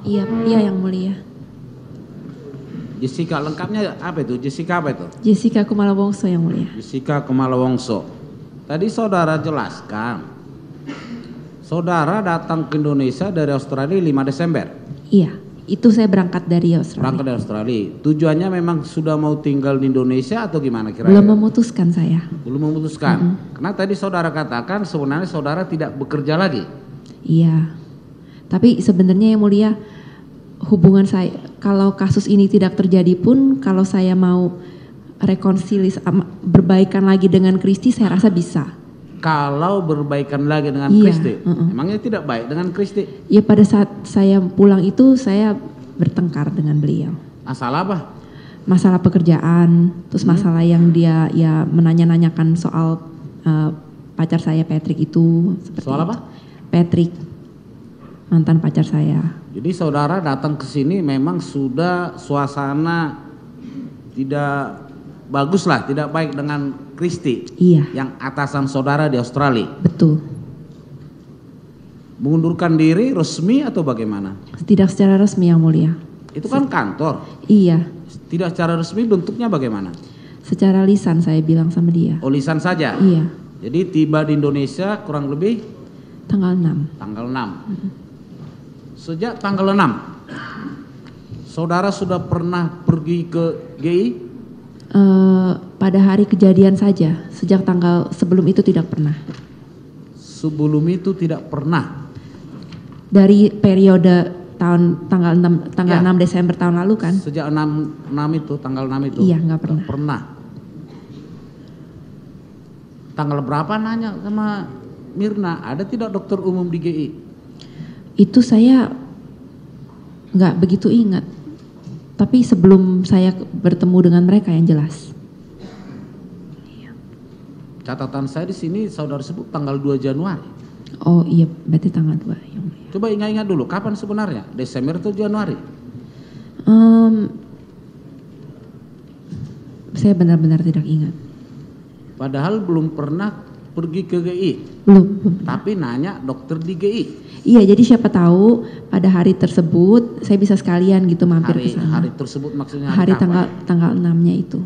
Iya, iya yang mulia. Jessica, lengkapnya apa itu? Jessica apa itu? Jessica Kumala Wongso yang mulia. Jessica Kumala Wongso. Tadi saudara jelaskan, saudara datang ke Indonesia dari Australia 5 Desember. Iya, itu saya berangkat dari Australia. Berangkat dari Australia. Tujuannya memang sudah mau tinggal di Indonesia atau gimana kira-kira? Belum memutuskan saya. Belum memutuskan. Karena tadi saudara katakan sebenarnya saudara tidak bekerja lagi. Iya. Tapi sebenarnya yang mulia, hubungan saya, kalau kasus ini tidak terjadi pun, kalau saya mau rekonsiliasi, berbaikan lagi dengan Kristi, saya rasa bisa. Kalau berbaikan lagi dengan Iya, Kristi, emangnya tidak baik dengan Kristi? Ya pada saat saya pulang itu, saya bertengkar dengan beliau. Masalah apa? Masalah pekerjaan, terus masalah yang dia ya menanya-nanyakan soal pacar saya Patrick itu. Soal apa? Patrick, mantan pacar saya. Jadi saudara datang ke sini memang sudah suasana tidak bagus lah, tidak baik dengan Kristi. Iya. Yang atasan saudara di Australia. Betul. Mengundurkan diri resmi atau bagaimana? Tidak secara resmi yang mulia. Itu kan kantor. Iya. Tidak secara resmi, bentuknya bagaimana? Secara lisan saya bilang sama dia. Oh, lisan saja? Iya. Jadi tiba di Indonesia kurang lebih? Tanggal 6. Tanggal 6. Sejak tanggal 6, saudara sudah pernah pergi ke GI? Pada hari kejadian saja, sejak tanggal sebelum itu tidak pernah. Sebelum itu tidak pernah? Dari periode tanggal 6 Desember tahun lalu kan? Sejak 6 itu, tanggal 6 itu? Iya, nggak pernah. Pernah. Tanggal berapa nanya sama Mirna, ada tidak dokter umum di GI? Itu saya nggak begitu ingat. Tapi sebelum saya bertemu dengan mereka yang jelas. Catatan saya di sini saudara sebut tanggal 2 Januari. Oh iya, berarti tanggal 2. Yang mulia. Coba ingat-ingat dulu, kapan sebenarnya? Desember atau Januari? Saya benar-benar tidak ingat. Padahal belum pernah pergi ke GI. Belum. Tapi nanya dokter di GI. Iya, jadi siapa tahu pada hari tersebut saya bisa sekalian gitu mampir ke sana. Hari tersebut maksudnya Hari kapan? tanggal 6-nya itu.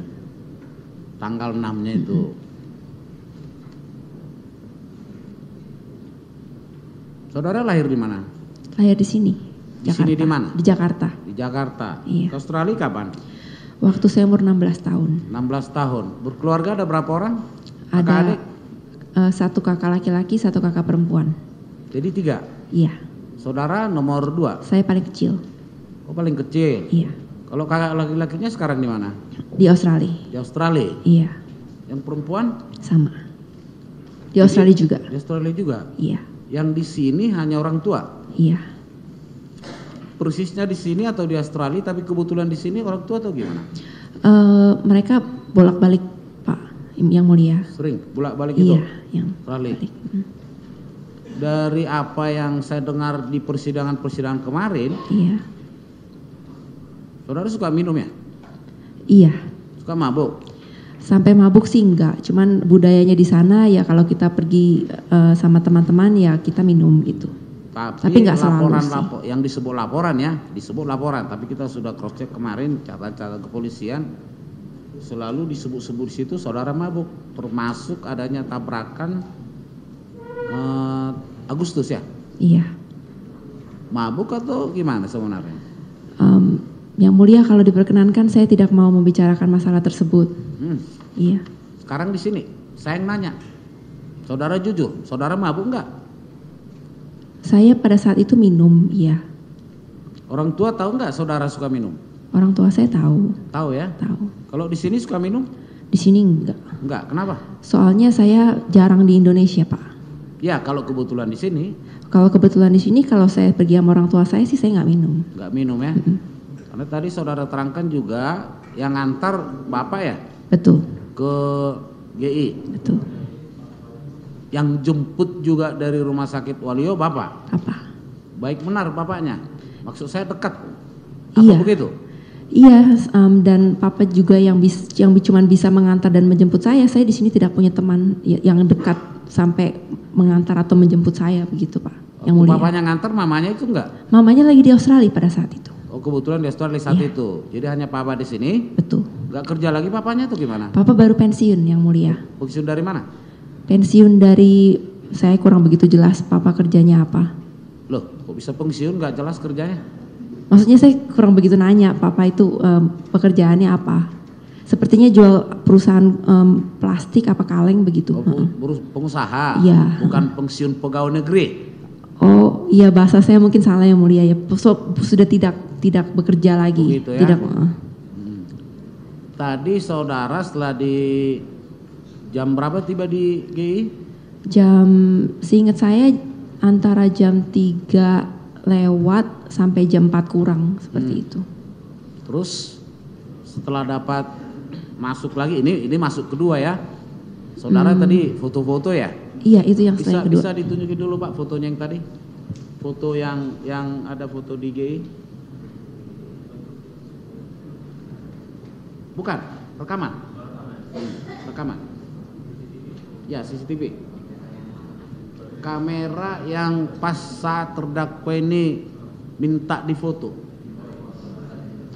Tanggal 6-nya itu. Saudara lahir di mana? Lahir di sini. Di sini di mana? Di Jakarta. Di Jakarta. Iya. Ke Australia kapan? Waktu saya umur 16 tahun. 16 tahun. Berkeluarga ada berapa orang? Ada Kakak adik? satu kakak laki-laki, satu kakak perempuan. Jadi 3? Iya. Saudara nomor 2? Saya paling kecil. Oh, paling kecil. Iya. Kalau kakak laki-lakinya sekarang di mana? Di Australia. Di Australia. Iya. Yang perempuan? Sama. Di Australia juga. Di Australia juga. Iya. Yang di sini hanya orang tua? Iya. Persisnya di sini atau di Australia, tapi kebetulan di sini orang tua atau gimana? Mereka bolak-balik Pak, yang mulia. Sering bolak-balik itu? Iya, yang Australia. balik. Dari apa yang saya dengar di persidangan-persidangan kemarin, Iya. saudara suka minum ya? Iya. Suka mabuk? Sampai mabuk sih enggak, cuman budayanya di sana ya kalau kita pergi sama teman-teman ya kita minum gitu. Tapi enggak selalu sih. Yang disebut laporan ya, disebut laporan, tapi kita sudah cross check kemarin catatan kepolisian selalu disebut-sebut di situ saudara mabuk, termasuk adanya tabrakan Agustus ya? Iya. Mabuk atau gimana sebenarnya? Yang mulia kalau diperkenankan saya tidak mau membicarakan masalah tersebut. Iya. Sekarang di sini saya yang nanya, saudara jujur, saudara mabuk enggak? Saya pada saat itu minum, iya. Orang tua tahu enggak saudara suka minum? Orang tua saya tahu. Tahu ya? Tahu. Kalau di sini suka minum? Di sini enggak. Enggak, kenapa? Soalnya saya jarang di Indonesia, Pak. Ya, kalau kebetulan di sini. Kalau kebetulan di sini, kalau saya pergi sama orang tua saya sih saya nggak minum. Nggak minum ya? Karena tadi saudara terangkan juga yang ngantar bapak ya? Betul. Ke GI. Betul. Yang jemput juga dari rumah sakit Waluyo bapak? Apa? Baik benar bapaknya. Maksud saya dekat. Apa Iya. begitu? Iya, dan papa juga yang cuma bisa mengantar dan menjemput saya. Saya di sini tidak punya teman yang dekat sampai mengantar atau menjemput saya begitu, Pak. yang mulia. Papanya nganter, mamanya itu enggak? Mamanya lagi di Australia pada saat itu. Oh kebetulan di Australia saat itu. Jadi hanya papa di sini. Betul. Enggak kerja lagi papanya atau gimana? Papa baru pensiun yang mulia. Pensiun dari mana? Pensiun dari, saya kurang begitu jelas papa kerjanya apa. Loh, kok bisa pensiun nggak jelas kerjanya? Maksudnya saya kurang begitu nanya papa itu pekerjaannya apa. Sepertinya jual perusahaan plastik apa kaleng begitu. Oh, pengusaha. Iya. Bukan pensiun pegawai negeri. Oh iya, bahasa saya mungkin salah yang mulia ya. Sudah tidak bekerja lagi. Begitu ya? Tidak. Tadi saudara setelah di jam berapa tiba di GI? Seingat saya antara jam 3 lewat sampai jam 4 kurang seperti itu. Terus setelah dapat masuk lagi, ini masuk kedua ya. Saudara tadi foto-foto ya? Iya, itu yang saya kedua. Bisa ditunjukin dulu Pak fotonya yang tadi? Foto yang ada foto di GI? Bukan, rekaman. Rekaman. Ya, CCTV. Kamera yang pas saat terdakwa ini minta difoto.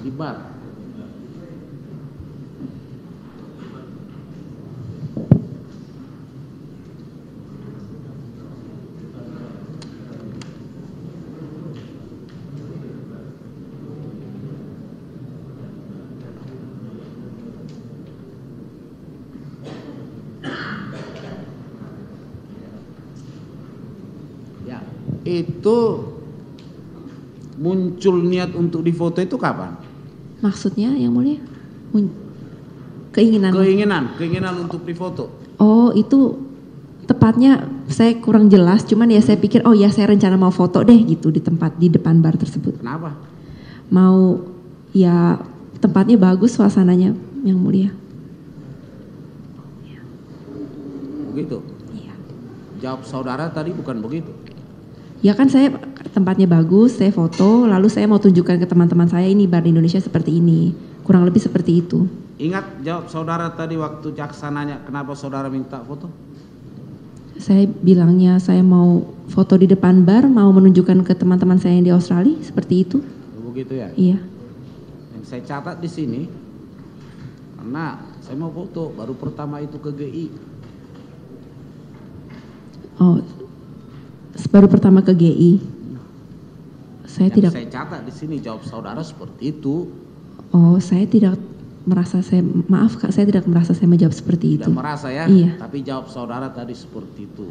Di bar. Itu muncul niat untuk difoto itu kapan? Maksudnya yang mulia? Keinginan untuk difoto. Oh, itu tepatnya saya kurang jelas, cuman ya saya pikir oh ya saya rencana mau foto deh gitu di depan bar tersebut. Kenapa? Mau ya tempatnya bagus suasananya yang mulia. Begitu. Iya. Jawab saudara tadi bukan begitu. Ya kan saya tempatnya bagus, saya foto, lalu saya mau tunjukkan ke teman-teman saya ini bar di Indonesia seperti ini. Kurang lebih seperti itu. Ingat jawab saudara tadi waktu jaksa nanya kenapa saudara minta foto? Saya bilangnya saya mau foto di depan bar, mau menunjukkan ke teman-teman saya yang di Australia, seperti itu. Begitu ya? Iya. Yang saya catat di sini, karena saya mau foto, baru pertama itu ke GI. Oh, baru pertama ke GI. Saya Yang tidak. Saya catat di sini jawab saudara seperti itu. Oh, saya tidak merasa maaf Kak, saya tidak merasa saya menjawab seperti itu. Tidak merasa ya? Iya. Tapi jawab saudara tadi seperti itu.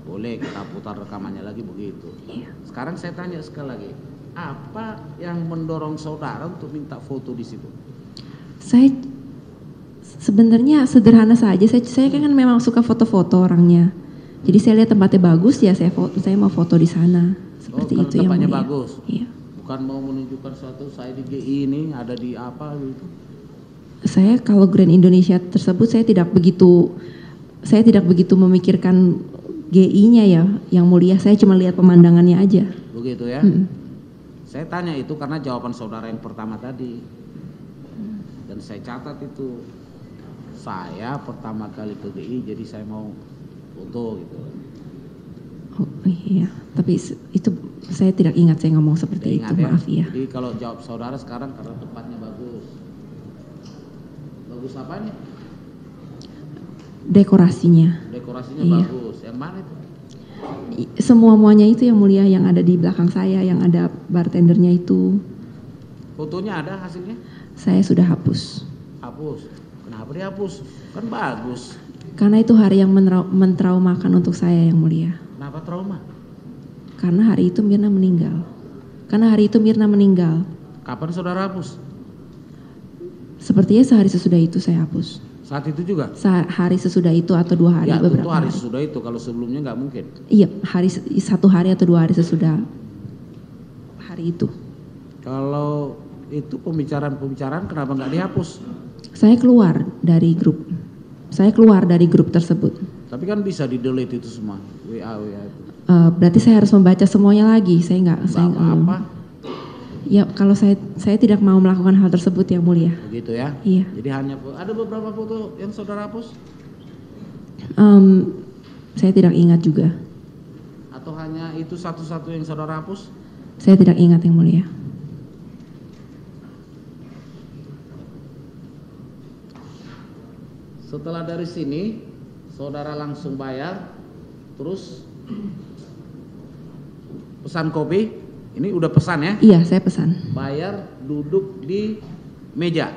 Boleh kita putar rekamannya lagi begitu. Iya. Sekarang saya tanya sekali lagi, apa yang mendorong saudara untuk minta foto di situ? Saya sebenarnya sederhana saja. Saya kan memang suka foto-foto orangnya. Jadi saya lihat tempatnya bagus ya saya mau foto di sana. Seperti itu yang tempatnya mulia. bagus. Iya. Bukan mau menunjukkan suatu saya di GI ini ada di apa gitu. Saya kalau Grand Indonesia tersebut saya tidak begitu memikirkan GI-nya ya yang mulia. Saya cuma lihat pemandangannya aja. Begitu ya. Saya tanya itu karena jawaban saudara yang pertama tadi. Dan saya catat itu. Saya pertama kali ke GI jadi saya mau foto gitu. Oh iya, tapi itu saya tidak ingat saya ngomong seperti itu, Ya? maaf ya. Jadi kalau jawab saudara sekarang karena tempatnya bagus. Bagus apanya? Dekorasinya. Dekorasinya Iya. bagus. Yang mana itu? Semua-muanya itu yang mulia yang ada di belakang saya, yang ada bartendernya itu. Fotonya ada hasilnya? Saya sudah hapus. Hapus. Kenapa dihapus? Kan bagus. Karena itu hari yang mentraumakan untuk saya yang mulia. Kenapa trauma? Karena hari itu Mirna meninggal. Kapan saudara hapus? Sepertinya sehari sesudah itu saya hapus. Saat itu juga? Hari sesudah itu atau 2 hari, Ya beberapa tentu hari hari. sesudah itu, kalau sebelumnya nggak mungkin. Iya, 1 hari atau 2 hari sesudah hari itu. Kalau itu pembicaraan kenapa nggak dihapus? Saya keluar dari grup. Tersebut. Tapi kan bisa di delete itu semua, WA itu. Berarti saya harus membaca semuanya lagi. Saya nggak apa? Ya kalau saya tidak mau melakukan hal tersebut yang mulia. Begitu ya? Iya. Jadi hanya ada beberapa foto yang saudara hapus? Saya tidak ingat juga. Atau hanya itu satu-satu yang saudara hapus? Saya tidak ingat yang mulia. Setelah dari sini, saudara langsung bayar, terus pesan kopi. Ini udah pesan ya? Iya, saya pesan. Bayar, duduk di meja.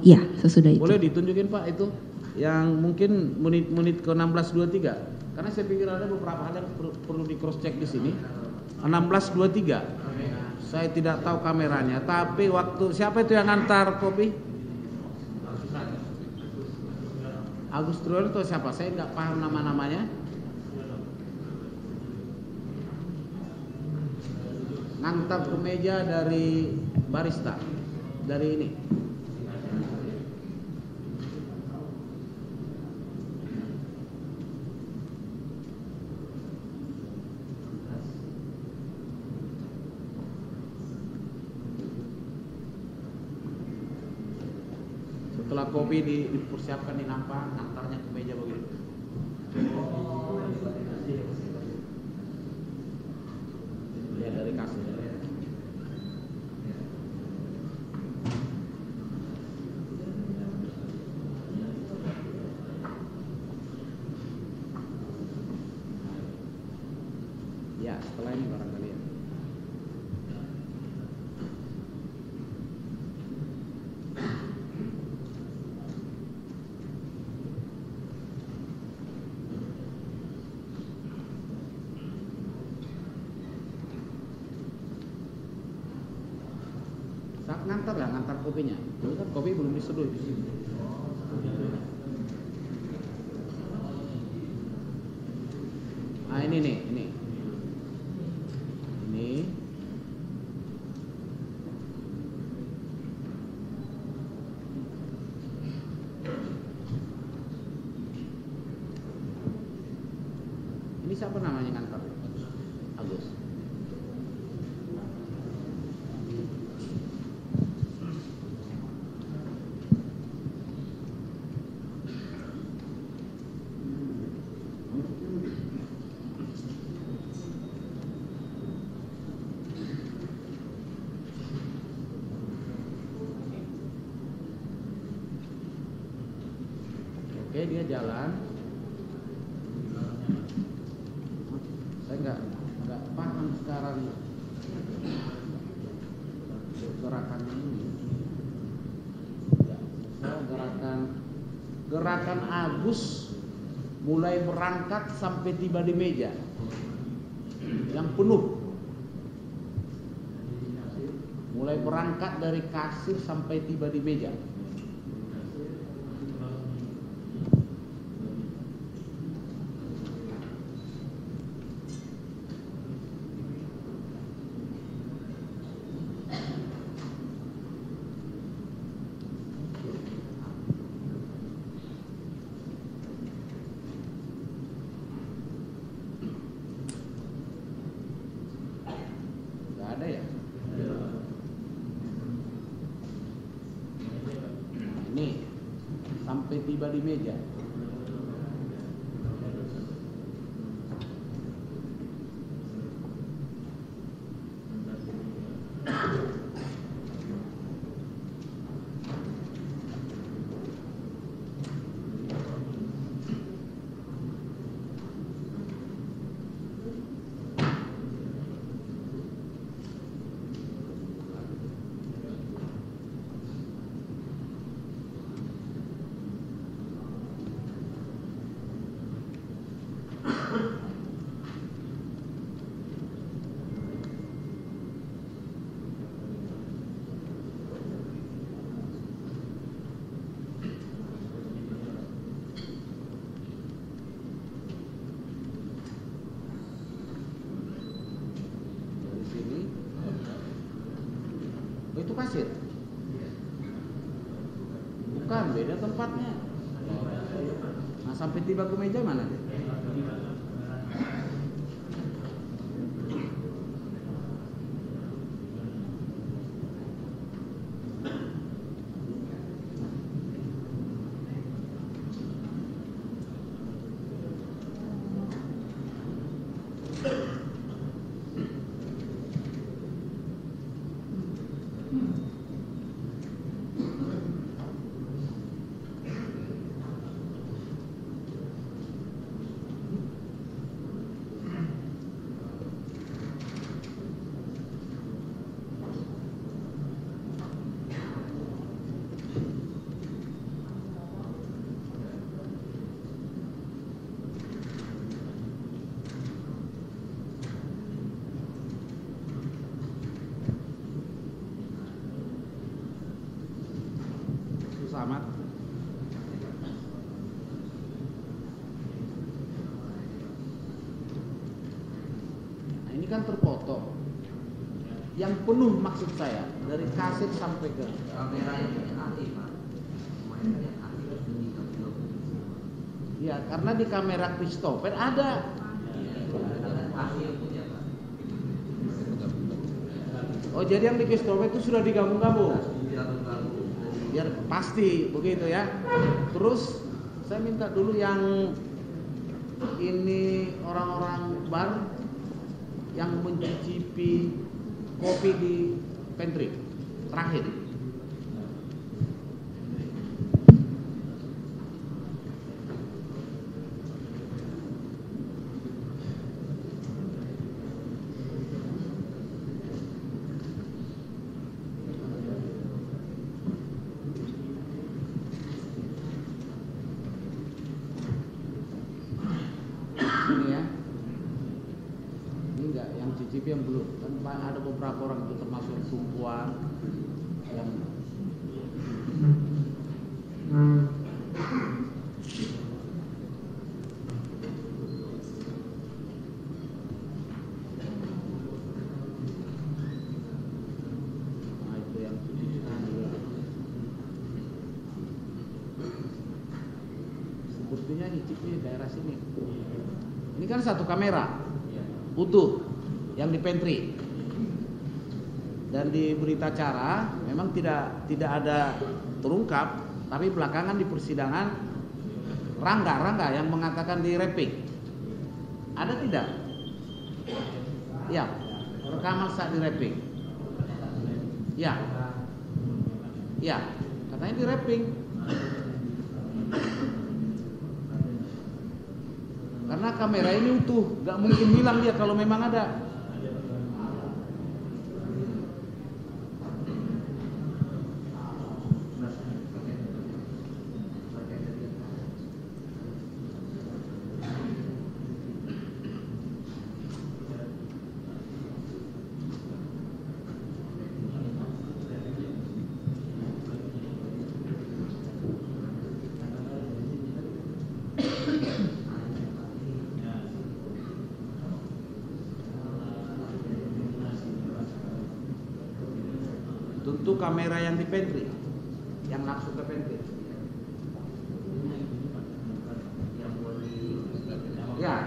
Iya, sesudah itu. Boleh ditunjukin Pak itu? Yang mungkin menit ke 16.23. Karena saya pikir ada beberapa hal yang perlu di cross check di sini. 16.23. Saya tidak tahu kameranya, tapi waktu siapa itu yang antar kopi? Agus Triyono itu siapa? Saya nggak paham nama-namanya. Ngantar ke meja dari barista, dari ini. Setelah kopi dipersiapkan di nampak, antarnya ke meja begitu. Ya dari kasir. Ya setelah ini barangkali ya. Ngantar lah, ngantar kopinya. Dulu kan kopi belum diseduh di sini. Ah ini nih, ini. Ini siapa namanya ngantar? Agus. Oke, dia jalan. Saya nggak paham sekarang gerakannya ini. Gerakan Agus mulai berangkat sampai tiba di meja yang penuh. Mulai berangkat dari kasir sampai tiba di meja. Ada ya? Ini sampai tiba di meja. Itu kasir? Bukan, beda tempatnya. Nah sampai tiba ke meja mana dia? yang penuh maksud saya dari kaset sampai ke ya, karena di kamera Christopher ada. Oh, jadi yang di Christopher itu sudah digabung-gabung. Biar pasti begitu ya. Terus saya minta dulu yang ini orang-orang bar yang mencicipi kopi di pantry terakhir. Ini ya. Ini enggak yang cicipi yang belum. Kan ada beberapa orang itu termasuk tumpuan yang nah, itu yang cicipi juga. Sepertinya cicipi daerah sini. Ini kan satu kamera utuh yang di pantry. Dan di berita acara memang tidak ada terungkap, tapi belakangan di persidangan Rangga yang mengatakan di rapping. Ada tidak? Ya, rekaman saat di rapping. Ya. Ya, katanya di rapping. Karena kamera ini utuh, gak mungkin hilang dia kalau memang ada. Tentu kamera yang di pantry, yang langsung ke pantry. Ya.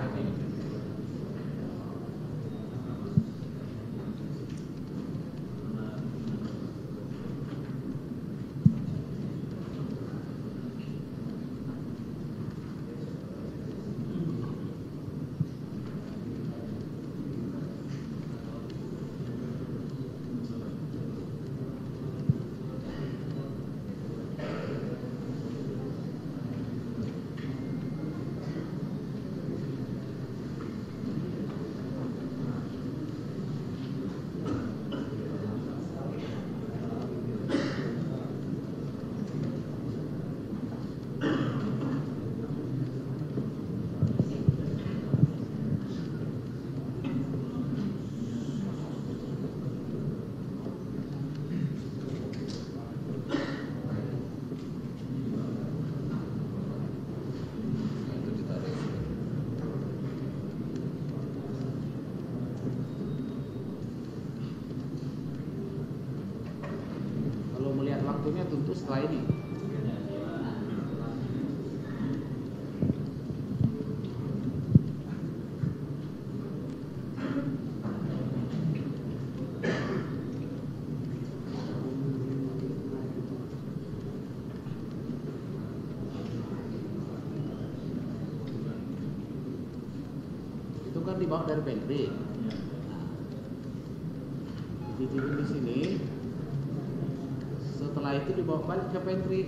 Waktunya tentu setelah ini. Itu kan dibawa dari pantry. Dicicipin di sini. Setelah itu dibawa balik ke pantry.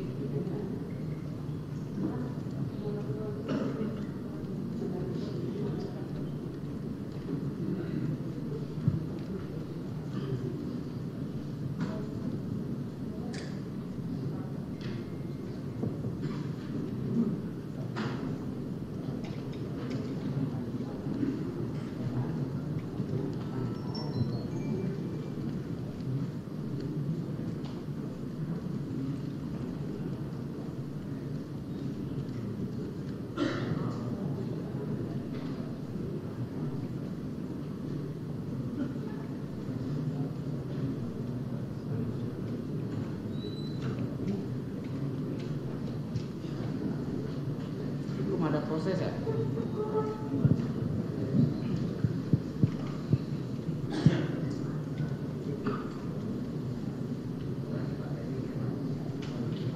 proses ya.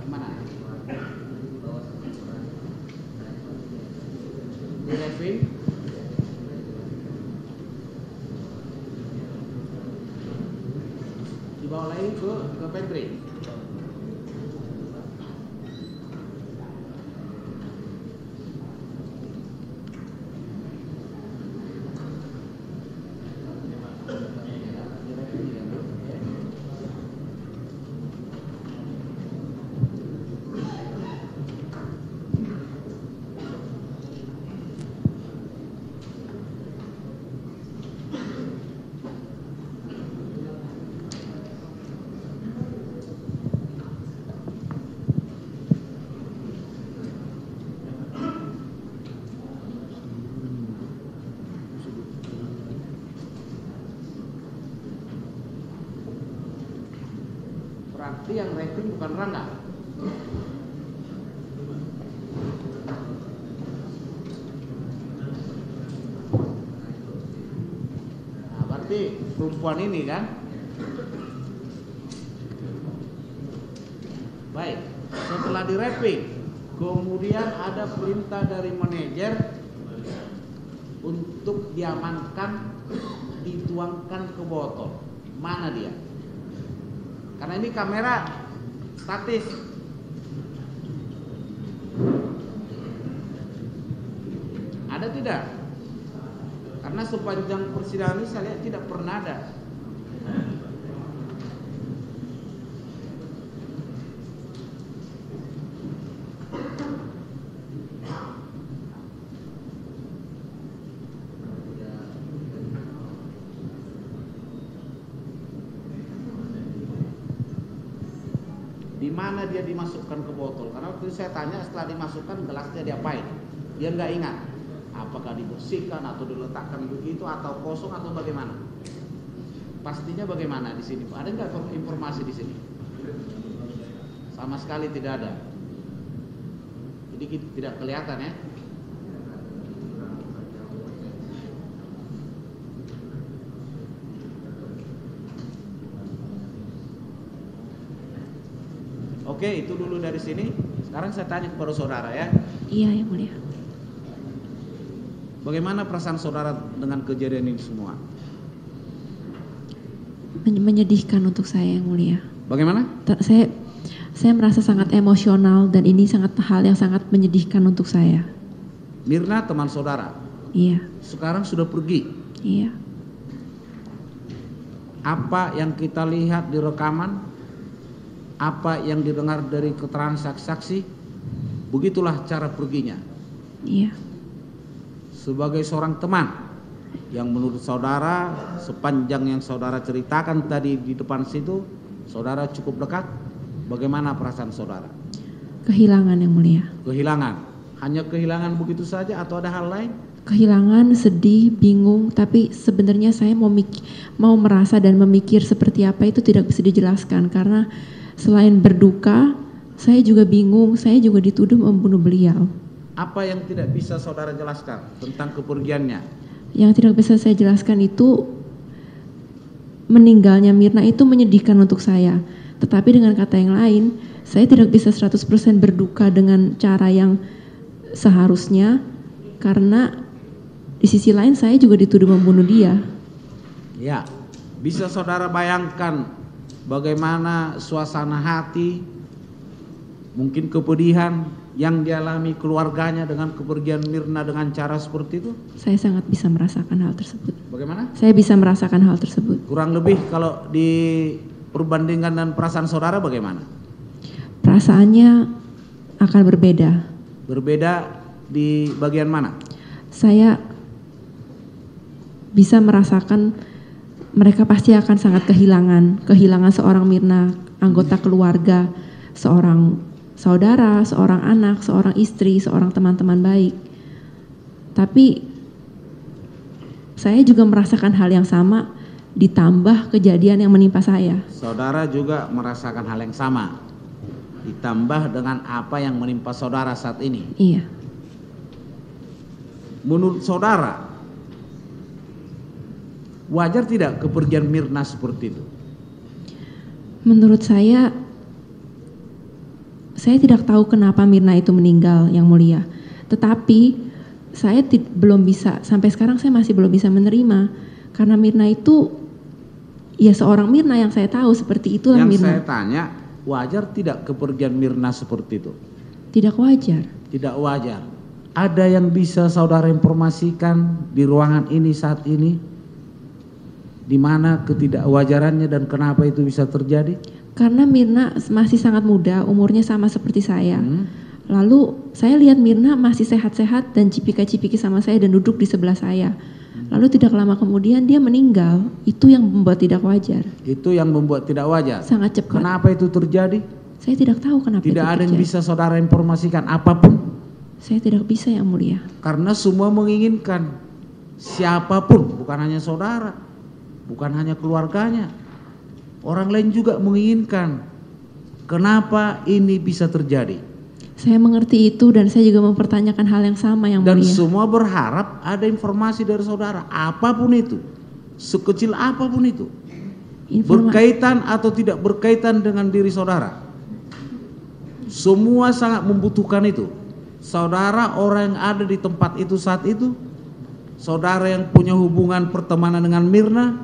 Mana? Di review. Dibawa lagi ke pantry. Berarti yang ranking bukan Rangga. Nah, berarti perempuan ini kan. Baik, setelah di wrapping, kemudian ada perintah dari manajer untuk diamankan, dituangkan ke botol. Mana dia? Karena ini kamera statis. Ada tidak? Karena sepanjang persidangan ini saya lihat tidak pernah ada. Di mana dia dimasukkan ke botol? Karena waktu itu saya tanya setelah dimasukkan gelasnya diapain? Dia nggak ingat. Apakah dibersihkan atau diletakkan begitu atau kosong atau bagaimana? Pastinya bagaimana di sini? Ada nggak informasi di sini? Sama sekali tidak ada. Jadi tidak kelihatan ya. Oke, itu dulu dari sini. Sekarang saya tanya kepada saudara ya. Iya, yang mulia. Bagaimana perasaan saudara dengan kejadian ini semua? Menyedihkan untuk saya, yang mulia. Bagaimana? Saya merasa sangat emosional dan ini sangat hal yang sangat menyedihkan untuk saya. Mirna teman saudara. Iya. Sekarang sudah pergi. Iya. Apa yang kita lihat di rekaman, apa yang didengar dari keterangan saksi-saksi, begitulah cara perginya. Iya. Sebagai seorang teman yang menurut saudara sepanjang yang saudara ceritakan tadi di depan situ, saudara cukup dekat. Bagaimana perasaan saudara? Kehilangan, yang mulia. Kehilangan. Hanya kehilangan begitu saja atau ada hal lain? Kehilangan, sedih, bingung, tapi sebenarnya saya mau merasa dan memikir seperti apa itu tidak bisa dijelaskan karena selain berduka, saya juga bingung, saya juga dituduh membunuh beliau. Apa yang tidak bisa saudara jelaskan tentang kepergiannya? Yang tidak bisa saya jelaskan itu meninggalnya Mirna itu menyedihkan untuk saya. Tetapi dengan kata yang lain, saya tidak bisa 100% berduka dengan cara yang seharusnya karena di sisi lain saya juga dituduh membunuh dia. Ya, bisa saudara bayangkan bagaimana suasana hati, mungkin kepedihan yang dialami keluarganya dengan kepergian Mirna dengan cara seperti itu? Saya sangat bisa merasakan hal tersebut. Bagaimana? Saya bisa merasakan hal tersebut. Kurang lebih kalau diperbandingkan dan perasaan saudara bagaimana? Perasaannya akan berbeda. Berbeda di bagian mana? Saya bisa merasakan mereka pasti akan sangat kehilangan seorang Mirna, anggota keluarga, seorang saudara, seorang anak, seorang istri, seorang teman-teman baik. Tapi saya juga merasakan hal yang sama ditambah kejadian yang menimpa saya. Saudara juga merasakan hal yang sama ditambah dengan apa yang menimpa saudara saat ini. Iya. menurut saudara wajar tidak kepergian Mirna seperti itu? Menurut saya tidak tahu kenapa Mirna itu meninggal, Yang Mulia. Tetapi saya belum bisa, sampai sekarang saya masih belum bisa menerima. Karena Mirna itu, ya seorang Mirna yang saya tahu, seperti itulah yang Mirna. Yang saya tanya, wajar tidak kepergian Mirna seperti itu? Tidak wajar. Tidak wajar. Ada yang bisa saudara informasikan di ruangan ini saat ini? Di mana ketidakwajarannya dan kenapa itu bisa terjadi? Karena Mirna masih sangat muda, umurnya sama seperti saya. Lalu saya lihat Mirna masih sehat-sehat dan cipika-cipiki sama saya dan duduk di sebelah saya. Lalu tidak lama kemudian dia meninggal. Itu yang membuat tidak wajar. Itu yang membuat tidak wajar? Sangat cepat. Kenapa itu terjadi? Saya tidak tahu kenapa itu terjadi. Tidak ada yang bisa saudara informasikan apapun? Saya tidak bisa, Yang Mulia. Karena semua menginginkan, siapapun, bukan hanya saudara, bukan hanya keluarganya, orang lain juga menginginkan. Kenapa ini bisa terjadi? Saya mengerti itu dan saya juga mempertanyakan hal yang sama, Yang Mulia. Dan semua berharap ada informasi dari saudara, apapun itu, sekecil apapun itu, berkaitan atau tidak berkaitan dengan diri saudara. Semua sangat membutuhkan itu. Saudara orang yang ada di tempat itu saat itu, saudara yang punya hubungan pertemanan dengan Mirna,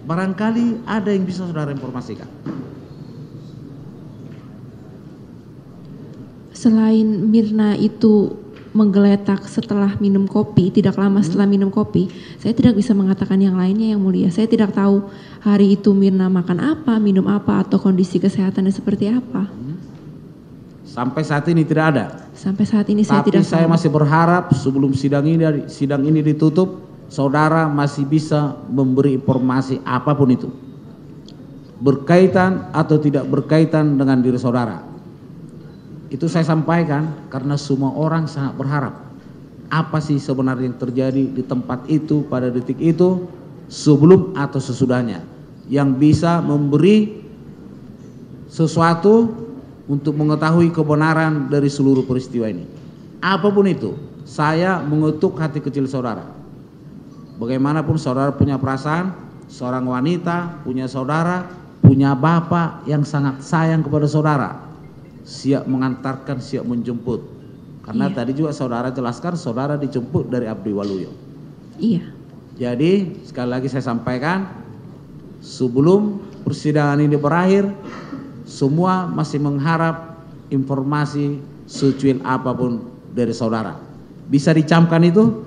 barangkali ada yang bisa saudara informasikan. Selain Mirna itu menggeletak setelah minum kopi, tidak lama setelah minum kopi, saya tidak bisa mengatakan yang lainnya, Yang Mulia. Saya tidak tahu hari itu Mirna makan apa, minum apa, atau kondisi kesehatannya seperti apa. Sampai saat ini tidak ada. Sampai saat ini saya tidak tahu. Tapi saya masih berharap sebelum sidang ini ditutup, saudara masih bisa memberi informasi apapun itu, berkaitan atau tidak berkaitan dengan diri saudara. Itu saya sampaikan karena semua orang sangat berharap apa sih sebenarnya yang terjadi di tempat itu pada detik itu, sebelum atau sesudahnya, yang bisa memberi sesuatu untuk mengetahui kebenaran dari seluruh peristiwa ini. Apapun itu, saya mengutuk hati kecil saudara. Bagaimanapun saudara punya perasaan, seorang wanita punya saudara, punya bapak yang sangat sayang kepada saudara, siap mengantarkan, siap menjemput. Karena tadi juga saudara jelaskan saudara dijemput dari Abdi Waluyo. Iya. Jadi sekali lagi saya sampaikan, sebelum persidangan ini berakhir, semua masih mengharap informasi secuil apapun dari saudara. Bisa dicamkan itu?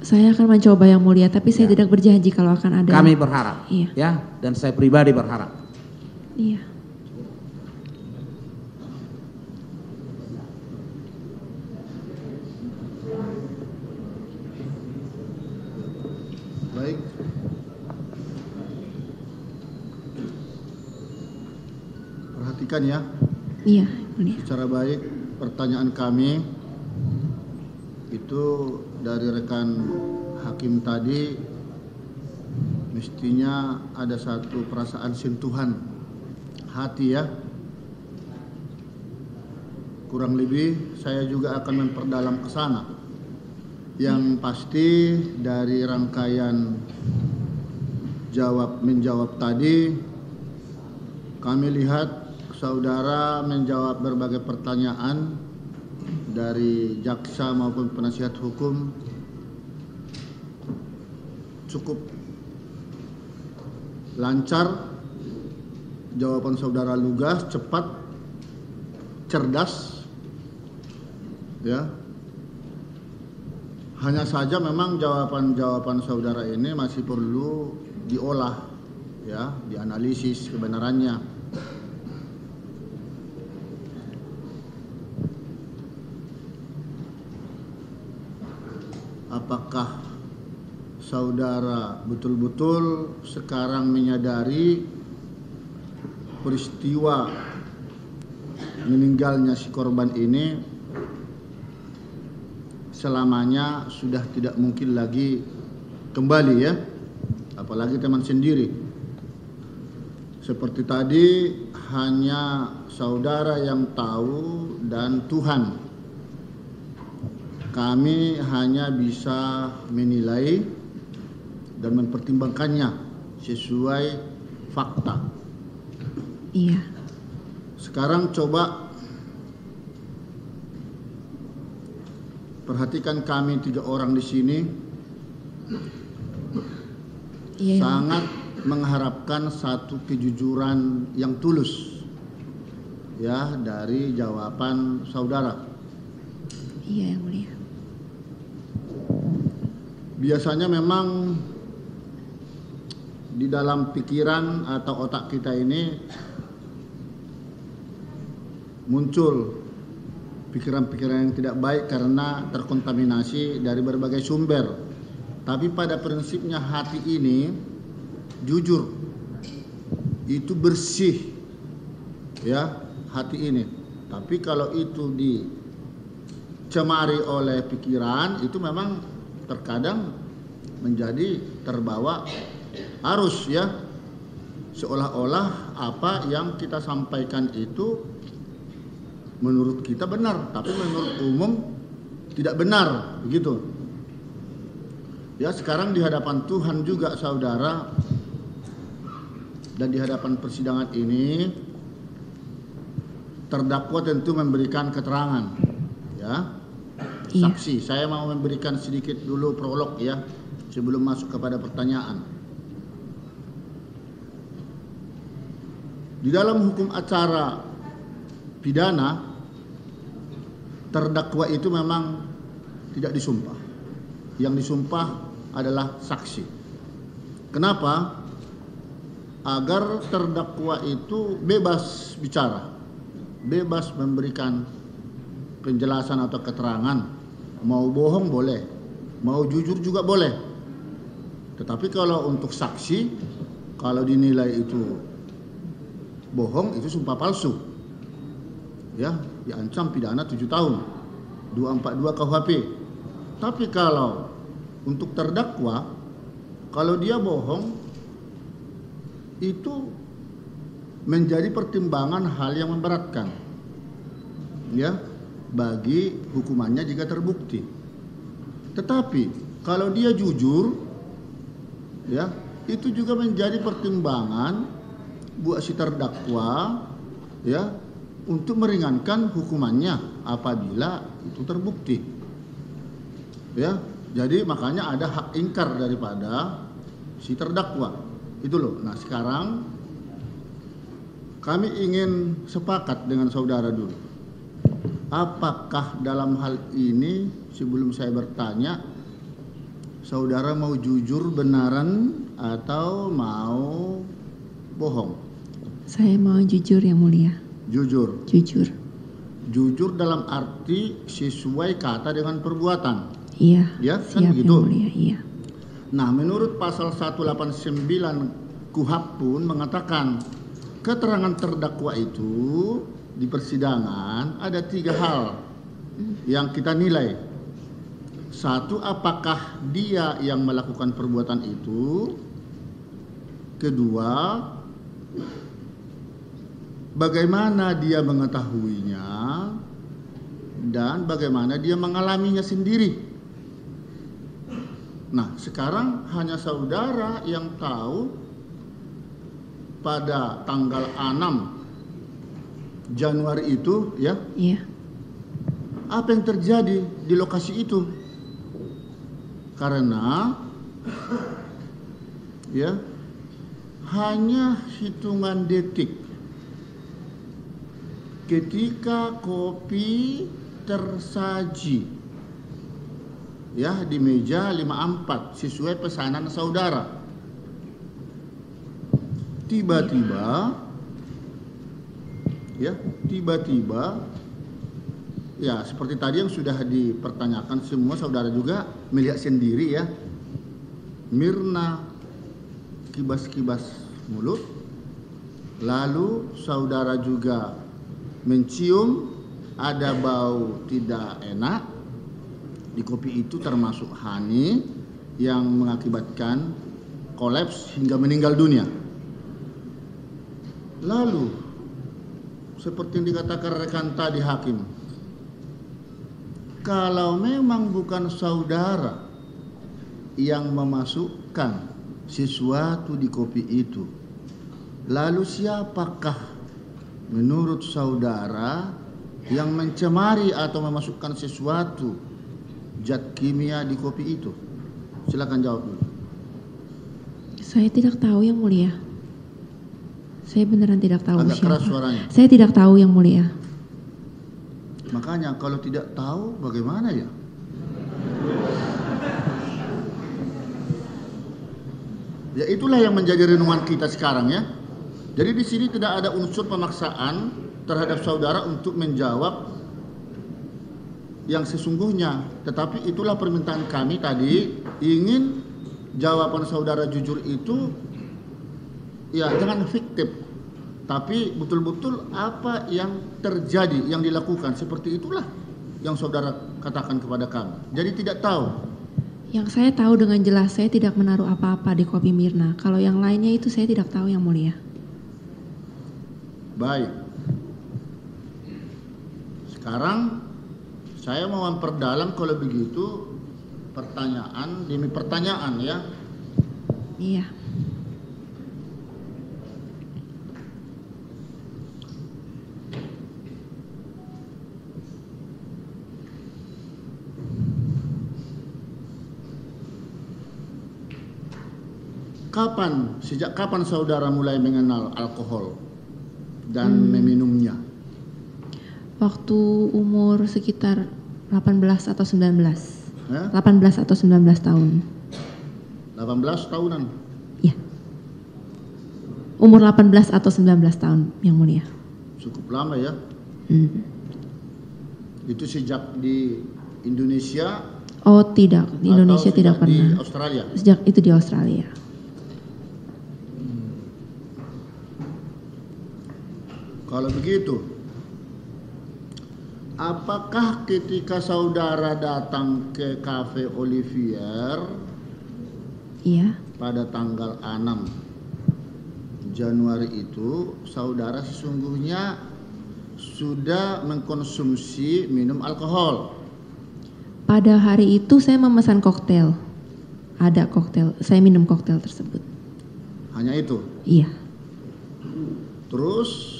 Saya akan mencoba, Yang Mulia, tapi saya tidak berjanji kalau akan ada. Kami berharap, iya. Ya, dan saya pribadi berharap. Iya. Baik. Perhatikan ya. Iya, Mulia. Secara baik pertanyaan kami itu dari rekan hakim tadi, mestinya ada satu perasaan sentuhan hati ya. Kurang lebih saya juga akan memperdalam ke sana. Yang pasti dari rangkaian menjawab tadi, kami lihat saudara menjawab berbagai pertanyaan dari jaksa maupun penasihat hukum cukup lancar. Jawaban saudara lugas, cepat, cerdas, ya. Hanya saja memang jawaban-jawaban saudara ini masih perlu diolah, ya, dianalisis kebenarannya. Apakah saudara betul-betul sekarang menyadari peristiwa meninggalnya si korban ini selamanya sudah tidak mungkin lagi kembali ya, apalagi teman sendiri. Seperti tadi, hanya saudara yang tahu dan Tuhan. kami hanya bisa menilai dan mempertimbangkannya sesuai fakta. Iya. Sekarang coba perhatikan kami 3 orang di sini. Iya. Sangat mengharapkan satu kejujuran yang tulus ya dari jawaban saudara. Iya, Yang Mulia. Biasanya memang di dalam pikiran atau otak kita ini muncul pikiran-pikiran yang tidak baik karena terkontaminasi dari berbagai sumber. Tapi pada prinsipnya hati ini jujur, itu bersih ya hati ini. Tapi kalau itu dicemari oleh pikiran, itu memang terkadang menjadi terbawa arus ya, seolah-olah apa yang kita sampaikan itu menurut kita benar, tapi menurut umum tidak benar, begitu. Ya, sekarang di hadapan Tuhan juga saudara, dan di hadapan persidangan ini terdakwa tentu memberikan keterangan ya. Iya. Saksi, saya mau memberikan sedikit dulu prolog ya sebelum masuk kepada pertanyaan. Di dalam hukum acara pidana, terdakwa itu memang tidak disumpah. Yang disumpah adalah saksi. Kenapa? Agar terdakwa itu bebas bicara, bebas memberikan penjelasan atau keterangan. Mau bohong boleh, mau jujur juga boleh. Tetapi kalau untuk saksi, kalau dinilai itu bohong, itu sumpah palsu. Ya, diancam pidana 7 tahun, 242 KUHP. Tapi kalau untuk terdakwa, kalau dia bohong, itu menjadi pertimbangan hal yang memberatkan ya bagi hukumannya jika terbukti. Tetapi kalau dia jujur ya, itu juga menjadi pertimbangan buat si terdakwa ya untuk meringankan hukumannya apabila itu terbukti. Ya, jadi makanya ada hak ingkar daripada si terdakwa. Itu loh. Nah, sekarang kami ingin sepakat dengan saudara dulu. Apakah dalam hal ini sebelum saya bertanya, saudara mau jujur benaran atau mau bohong? Saya mau jujur, Yang Mulia. Jujur. Jujur. Jujur dalam arti sesuai kata dengan perbuatan. Iya. Ya, kan Siap, begitu. Yang Mulia. Iya. Nah, menurut pasal 189 KUHP pun mengatakan keterangan terdakwa itu di persidangan ada 3 hal yang kita nilai. 1, apakah dia yang melakukan perbuatan itu? 2, bagaimana dia mengetahuinya? Dan bagaimana dia mengalaminya sendiri? Nah, sekarang hanya saudara yang tahu pada tanggal 6 Januari itu ya. Iya. Apa yang terjadi di lokasi itu? Karena ya hanya hitungan detik ketika kopi tersaji ya di meja 54 sesuai pesanan saudara. Tiba-tiba ya seperti tadi yang sudah dipertanyakan semua, saudara juga melihat sendiri ya. Mirna kibas-kibas mulut, lalu saudara juga mencium ada bau tidak enak di kopi itu, termasuk hani yang mengakibatkan kolaps hingga meninggal dunia. Lalu seperti yang dikatakan rekan tadi hakim, kalau memang bukan saudara yang memasukkan sesuatu di kopi itu, lalu siapakah menurut saudara yang mencemari atau memasukkan sesuatu zat kimia di kopi itu? Silakan jawab dulu. Saya tidak tahu yang mulia. Saya beneran tidak tahu Agak siapa. keras suaranya. Saya tidak tahu yang mulia. Makanya kalau tidak tahu bagaimana ya? Ya itulah yang menjadi renungan kita sekarang ya. Jadi di sini tidak ada unsur pemaksaan terhadap saudara untuk menjawab yang sesungguhnya. Tetapi itulah permintaan kami tadi, ingin jawaban saudara jujur itu ya jangan fiktif, tapi betul-betul apa yang terjadi, yang dilakukan. Seperti itulah yang saudara katakan kepada kami. Jadi tidak tahu. Yang saya tahu dengan jelas, saya tidak menaruh apa-apa di kopi Mirna. Kalau yang lainnya itu saya tidak tahu yang mulia. Baik. Sekarang saya mau memperdalam kalau begitu pertanyaan demi pertanyaan ya. Iya. Sejak kapan saudara mulai mengenal alkohol dan meminumnya? Waktu umur sekitar 18 atau 19. Ya? 18 atau 19 tahun. 18 tahunan. Iya. Umur 18 atau 19 tahun yang mulia. Cukup lama ya. Itu sejak di Indonesia? Oh tidak, di Indonesia atau tidak sejak pernah. di Australia? Sejak itu di Australia. Kalau begitu, apakah ketika saudara datang ke Cafe Olivier Iya. pada tanggal 6 Januari itu, saudara sesungguhnya sudah mengkonsumsi minum alkohol? Pada hari itu saya memesan koktail. Ada koktail, saya minum koktail tersebut. Hanya itu? Iya. Terus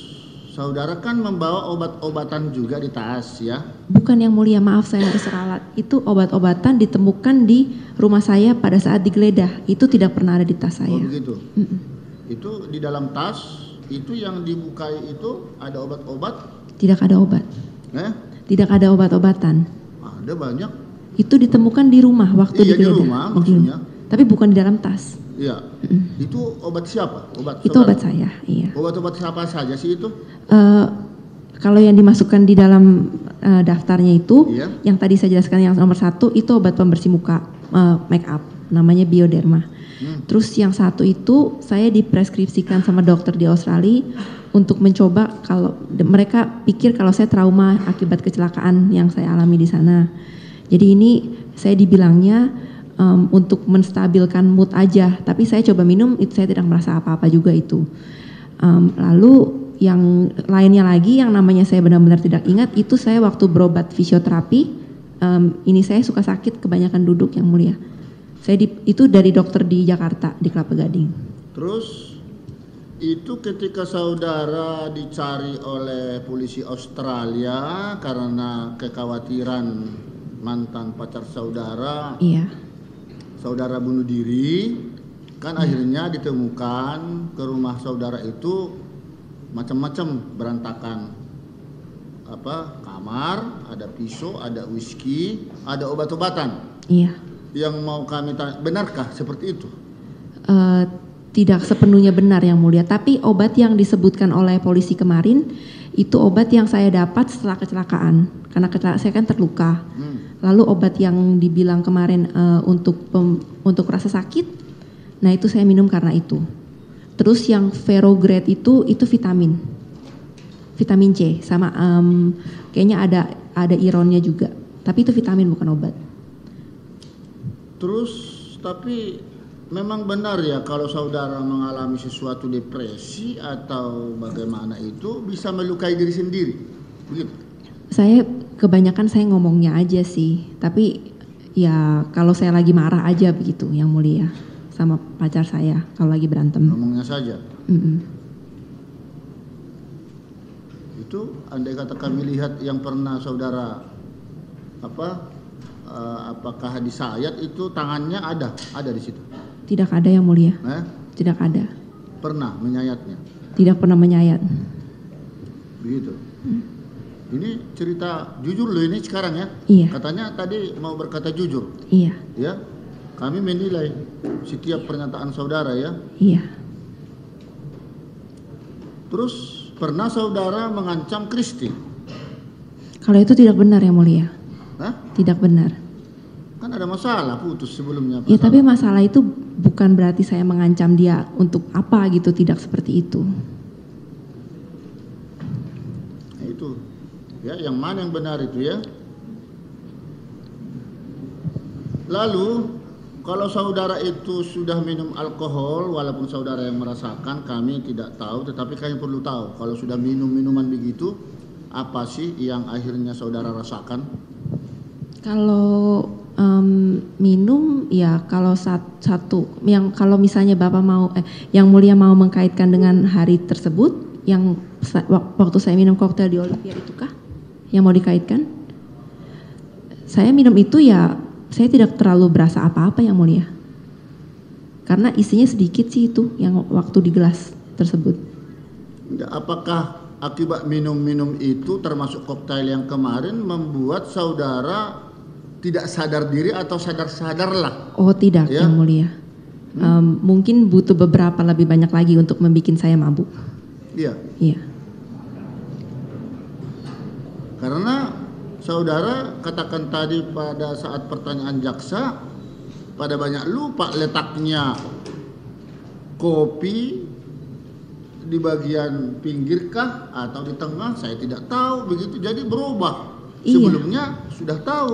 saudara kan membawa obat-obatan juga di tas ya? Bukan yang mulia, maaf saya harus ralat. Itu obat-obatan ditemukan di rumah saya pada saat digeledah. Itu tidak pernah ada di tas saya. Oh begitu? Itu di dalam tas, itu yang dibukai itu ada obat-obat? Tidak ada obat. Tidak ada obat-obatan. Ada banyak. Itu ditemukan di rumah waktu Iya, digeledah. di rumah maksudnya. Tapi bukan di dalam tas. Iya. Itu obat siapa? Itu obat saya, iya. Obat-obat siapa saja sih itu? Kalau yang dimasukkan di dalam daftarnya itu, Iya. yang tadi saya jelaskan yang nomor 1 itu obat pembersih muka, make up, namanya Bioderma. Terus yang 1 itu saya dipreskripsikan sama dokter di Australia untuk mencoba, kalau mereka pikir kalau saya trauma akibat kecelakaan yang saya alami di sana. Jadi ini saya dibilangnya untuk menstabilkan mood aja, tapi saya coba minum, itu saya tidak merasa apa-apa juga itu. Lalu yang lainnya lagi yang namanya saya benar-benar tidak ingat, itu saya waktu berobat fisioterapi, ini saya suka sakit kebanyakan duduk yang mulia. Itu dari dokter di Jakarta, di Kelapa Gading. Terus itu ketika saudara dicari oleh polisi Australia karena kekhawatiran mantan pacar saudara, Iya. saudara bunuh diri, kan akhirnya ditemukan ke rumah saudara itu macam-macam berantakan. Kamar, ada pisau, ada whisky, ada obat-obatan. Iya. Yang mau kami tanya, benarkah seperti itu? Tidak sepenuhnya benar yang mulia, tapi obat yang disebutkan oleh polisi kemarin itu obat yang saya dapat setelah kecelakaan, karena saya kan terluka. Lalu obat yang dibilang kemarin untuk rasa sakit, nah itu saya minum karena itu. Terus yang Ferograde itu vitamin C sama kayaknya ada ironnya juga, tapi itu vitamin bukan obat. Terus tapi memang benar ya kalau saudara mengalami sesuatu depresi atau bagaimana itu bisa melukai diri sendiri, begitu? Saya kebanyakan saya ngomongnya aja sih, tapi ya kalau saya lagi marah aja begitu yang mulia sama pacar saya kalau lagi berantem. Ngomongnya saja. Mm-mm. Itu andai kata kami lihat yang pernah saudara apakah disayat itu tangannya ada di situ. Tidak ada yang mulia. Tidak ada. Pernah menyayatnya. Tidak pernah menyayat. Begitu. Ini cerita jujur loh ini sekarang ya. Iya. Katanya tadi mau berkata jujur. Iya. Ya. Kami menilai setiap pernyataan saudara ya. Iya. Terus pernah saudara mengancam Kristi? Kalau itu tidak benar yang mulia. Tidak benar. Kan ada masalah putus sebelumnya. Ya tapi masalah itu bukan berarti saya mengancam dia untuk apa gitu, tidak seperti itu. Nah, itu ya yang mana yang benar itu ya. Lalu kalau saudara itu sudah minum alkohol, walaupun saudara yang merasakan, kami tidak tahu, tetapi kami perlu tahu kalau sudah minum minuman begitu, apa sih yang akhirnya saudara rasakan? Kalau minum ya kalau satu yang kalau misalnya Bapak mau yang mulia mau mengkaitkan dengan hari tersebut yang waktu saya minum koktail di Olivier itukah yang mau dikaitkan? Saya minum itu ya saya tidak terlalu berasa apa-apa yang mulia. Karena isinya sedikit sih itu yang waktu di gelas tersebut. Apakah akibat minum-minum itu termasuk koktail yang kemarin membuat saudara tidak sadar diri atau sadar-sadarlah? Oh tidak ya? Yang mulia. Mungkin butuh beberapa lebih banyak lagi untuk membuat saya mabuk. Iya. Iya. Karena saudara katakan tadi pada saat pertanyaan jaksa, pada banyak lupa letaknya kopi di bagian pinggirkah atau di tengah, saya tidak tahu begitu. Jadi berubah. Iya. Sebelumnya sudah tahu.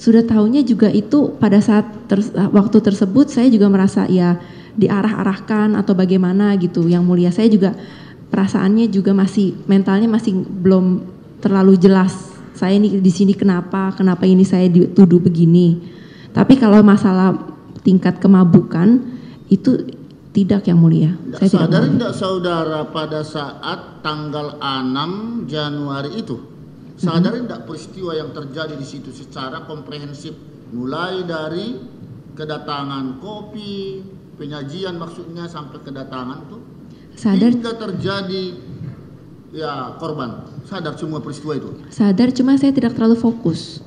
Sudah tahunya juga itu pada saat waktu tersebut saya juga merasa ya diarah-arahkan atau bagaimana gitu yang mulia. Saya juga perasaannya juga masih mentalnya masih belum terlalu jelas. Saya ini di sini kenapa ini saya dituduh begini. Tapi kalau masalah tingkat kemabukan itu tidak yang mulia. Saya sadar tidak saudara pada saat tanggal 6 Januari itu? Sadar tidak peristiwa yang terjadi di situ secara komprehensif, mulai dari kedatangan kopi, penyajian maksudnya sampai kedatangan tuh, sadar hingga terjadi ya korban. Sadar semua peristiwa itu? Sadar, cuma saya tidak terlalu fokus.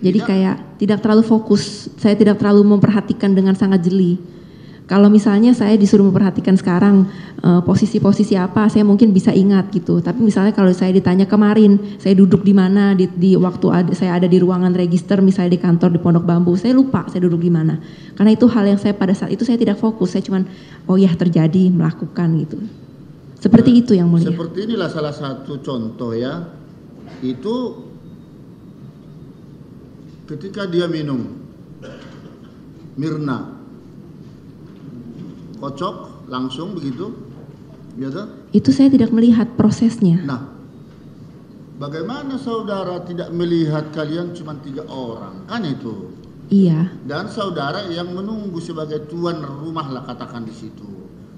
Jadi kayak tidak terlalu fokus, saya tidak terlalu memperhatikan dengan sangat jeli. Kalau misalnya saya disuruh memperhatikan sekarang posisi-posisi apa, saya mungkin bisa ingat gitu. Tapi misalnya kalau saya ditanya kemarin, saya duduk di mana di waktu saya ada di ruangan register, misalnya di kantor di Pondok Bambu, saya lupa saya duduk di mana. Karena itu hal yang saya pada saat itu saya tidak fokus, saya cuman oh ya terjadi melakukan gitu. Seperti itu yang mulia. Seperti inilah salah satu contoh ya. Itu ketika dia minum Mirna kocok langsung begitu, gitu? Itu saya tidak melihat prosesnya. Nah, bagaimana saudara tidak melihat kalian cuma 3 orang, kan itu? Iya. Dan saudara yang menunggu sebagai tuan rumah lah katakan di situ.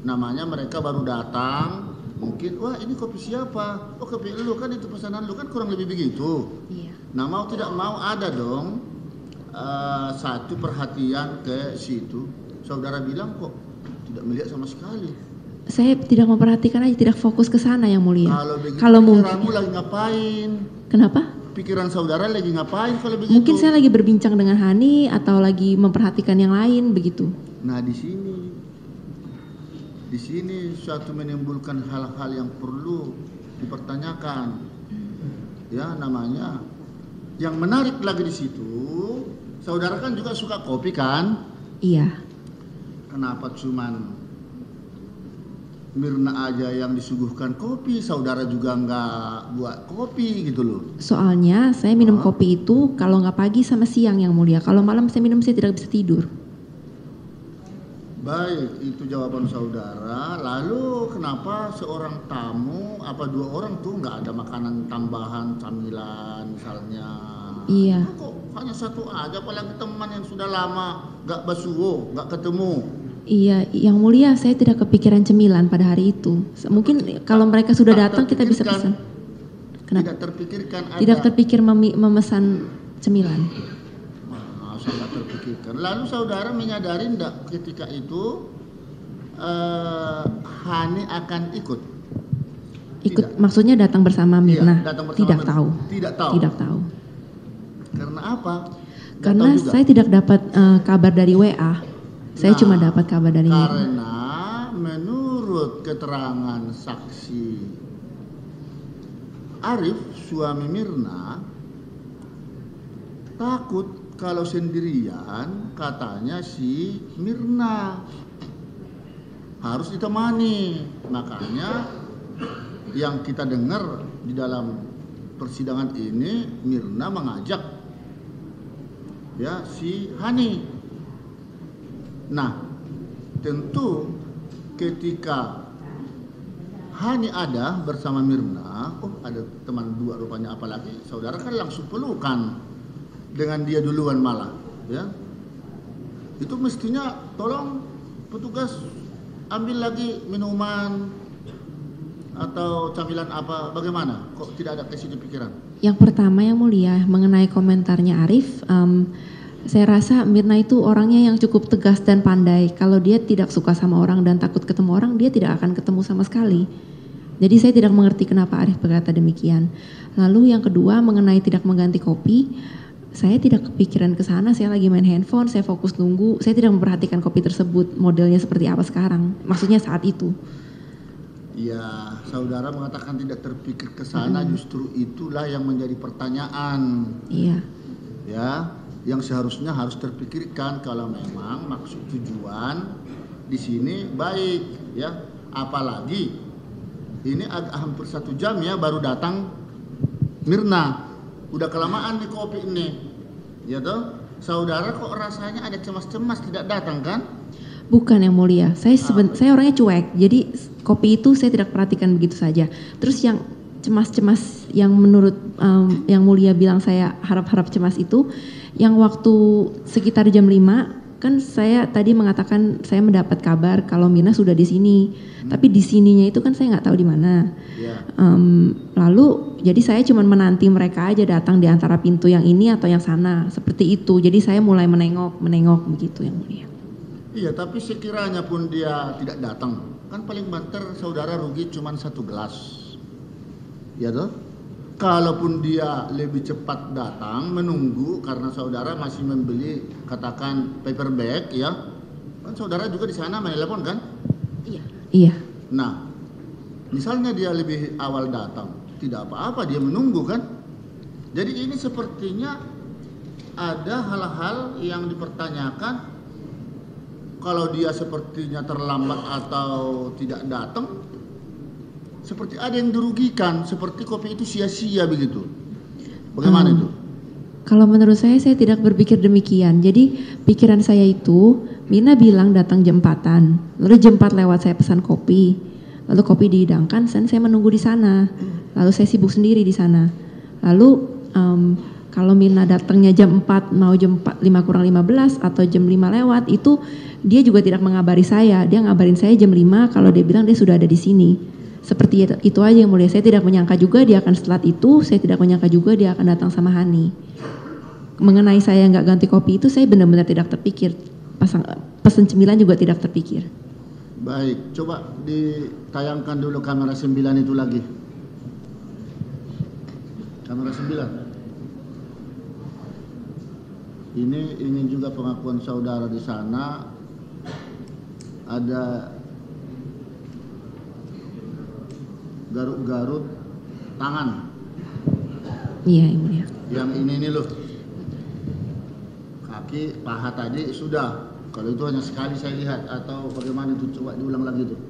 Namanya mereka baru datang, mungkin wah ini kopi siapa? Oh kopi lu kan itu pesanan lu kan kurang lebih begitu. Iya. Nah mau tidak mau ada dong satu perhatian ke situ. Saudara bilang kok tidak melihat sama sekali. Saya tidak memperhatikan aja, tidak fokus ke sana yang mulia. Kalau begitu kalau pikiranmu lagi ngapain? Kenapa? Pikiran saudara lagi ngapain kalau begitu? Mungkin saya lagi berbincang dengan Hani atau lagi memperhatikan yang lain begitu. Nah di sini suatu menimbulkan hal-hal yang perlu dipertanyakan. Ya namanya. Yang menarik lagi di situ, saudara kan juga suka kopi kan? Iya. Kenapa cuman Mirna aja yang disuguhkan kopi, saudara juga nggak buat kopi gitu loh? Soalnya saya minum kopi itu kalau nggak pagi sama siang yang mulia. Kalau malam saya minum saya tidak bisa tidur. Baik, itu jawaban saudara. Lalu kenapa seorang tamu apa 2 orang tuh nggak ada makanan tambahan, camilan misalnya? Iya. Itu kok hanya 1 aja, apalagi teman yang sudah lama nggak basuh, nggak ketemu. Iya, Yang Mulia, saya tidak kepikiran cemilan pada hari itu. Mungkin kalau mereka sudah Tak datang kita bisa terpikirkan. pesan. Kenapa? Tidak terpikirkan ada. Tidak terpikir memesan cemilan. Masa nggak terpikirkan. Lalu saudara menyadari enggak ketika itu Hani akan ikut? Ikut, Tidak. maksudnya datang bersama Mirna? Iya, datang bersama Tidak Mirna. tahu. Tidak tahu. Tidak tahu. Karena apa? Nggak Karena tahu juga. saya tidak dapat kabar dari WA. Saya Nah, cuma dapat kabar dari Mirna. Karena menurut keterangan saksi Arif, suami Mirna, takut kalau sendirian, katanya si Mirna harus ditemani. Makanya yang kita dengar di dalam persidangan ini, Mirna mengajak ya si Hani. Nah, tentu ketika Hani ada bersama Mirna, oh ada teman 2 rupanya, apalagi saudara kan langsung pelukan dengan dia duluan malah, ya. Itu mestinya tolong petugas ambil lagi minuman atau camilan apa, bagaimana? Kok tidak ada ke situ pikiran? Yang pertama Yang Mulia, mengenai komentarnya Arif, saya rasa Mirna itu orangnya yang cukup tegas dan pandai. Kalau dia tidak suka sama orang dan takut ketemu orang, dia tidak akan ketemu sama sekali. Jadi saya tidak mengerti kenapa Arif berkata demikian. Lalu yang kedua mengenai tidak mengganti kopi, saya tidak kepikiran ke sana. Saya lagi main handphone, saya fokus nunggu. Saya tidak memperhatikan kopi tersebut modelnya seperti apa sekarang. Maksudnya saat itu. Ya, saudara mengatakan tidak terpikir ke sana, justru itulah yang menjadi pertanyaan. Iya. Ya, yang seharusnya harus terpikirkan kalau memang maksud tujuan di sini baik, ya. Apalagi ini hampir 1 jam ya baru datang Mirna, udah kelamaan di kopi ini, ya toh. Saudara kok rasanya ada cemas-cemas tidak datang kan? Bukan Yang Mulia, saya orangnya cuek. Jadi kopi itu saya tidak perhatikan begitu saja. Terus yang cemas-cemas yang menurut Yang Mulia bilang saya harap-harap cemas itu, yang waktu sekitar jam 5 kan saya tadi mengatakan saya mendapat kabar kalau Mirna sudah di sini. Tapi di sininya itu kan saya nggak tahu di mana. Ya. Lalu jadi saya cuma menanti mereka aja datang di antara pintu yang ini atau yang sana, seperti itu. Jadi saya mulai menengok begitu Yang Mulia. Iya, tapi sekiranya pun dia tidak datang, kan paling banter saudara rugi cuma 1 gelas. Ya toh? Kalaupun dia lebih cepat datang menunggu karena saudara masih membeli katakan paper bag, ya. Kan saudara juga di sana main telepon kan? Iya. Nah, misalnya dia lebih awal datang, tidak apa-apa dia menunggu kan? Jadi ini sepertinya ada hal-hal yang dipertanyakan. Kalau dia sepertinya terlambat atau tidak datang, seperti ada yang dirugikan, seperti kopi itu sia-sia begitu. Bagaimana itu? Kalau menurut saya tidak berpikir demikian. Jadi pikiran saya itu, Mirna bilang datang jam 4-an, lalu jam 4 lewat saya pesan kopi, lalu kopi dihidangkan, dan saya menunggu di sana. Lalu saya sibuk sendiri di sana. Lalu kalau Mirna datangnya jam 4, mau jam 4, 5 kurang 15 atau jam 5 lewat, itu dia juga tidak mengabari saya. Dia ngabarin saya jam 5 kalau dia bilang dia sudah ada di sini. Seperti itu aja Yang Mulia. Saya tidak menyangka juga dia akan setelah itu, saya tidak menyangka juga dia akan datang sama Hani. Mengenai saya nggak ganti kopi itu saya benar-benar tidak terpikir. Pesan cemilan juga tidak terpikir. Baik, coba ditayangkan dulu kamera 9 itu lagi. Kamera 9. Ini juga pengakuan saudara di sana. Ada garuk-garuk tangan. Iya Yang Mulia. Yang ini loh. Kaki, paha tadi sudah. Kalau itu hanya sekali saya lihat atau bagaimana itu, coba diulang lagi tuh.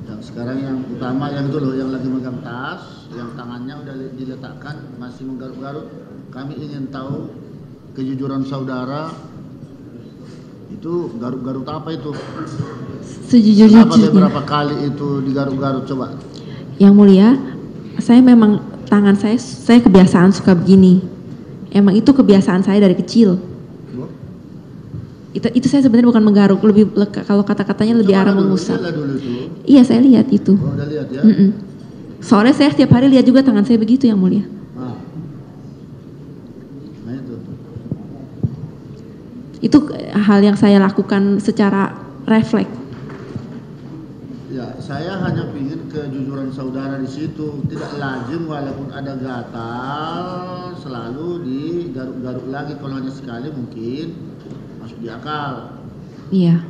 Yang sekarang yang utama yang itu loh, yang lagi megang tas, yang tangannya udah diletakkan masih menggaruk-garuk. Kami ingin tahu kejujuran saudara itu garuk-garuk apa itu? Kenapa Sejujur-jujurnya, beberapa kali itu digaruk-garuk coba? Yang Mulia, saya memang tangan saya kebiasaan suka begini. Emang itu kebiasaan saya dari kecil. Bu? Itu saya sebenarnya bukan menggaruk, lebih kalau kata-katanya lebih arah mengusap. Lihat dulu itu. Iya, saya lihat itu. Oh, udah lihat ya? Soalnya saya setiap hari lihat juga tangan saya begitu, Yang Mulia. Nah itu. Itu hal yang saya lakukan secara refleks. Ya, saya hanya ingin kejujuran saudara di situ. Tidak lazim walaupun ada gatal selalu digaruk-garuk lagi. Kalau hanya sekali mungkin masuk di akal. Iya.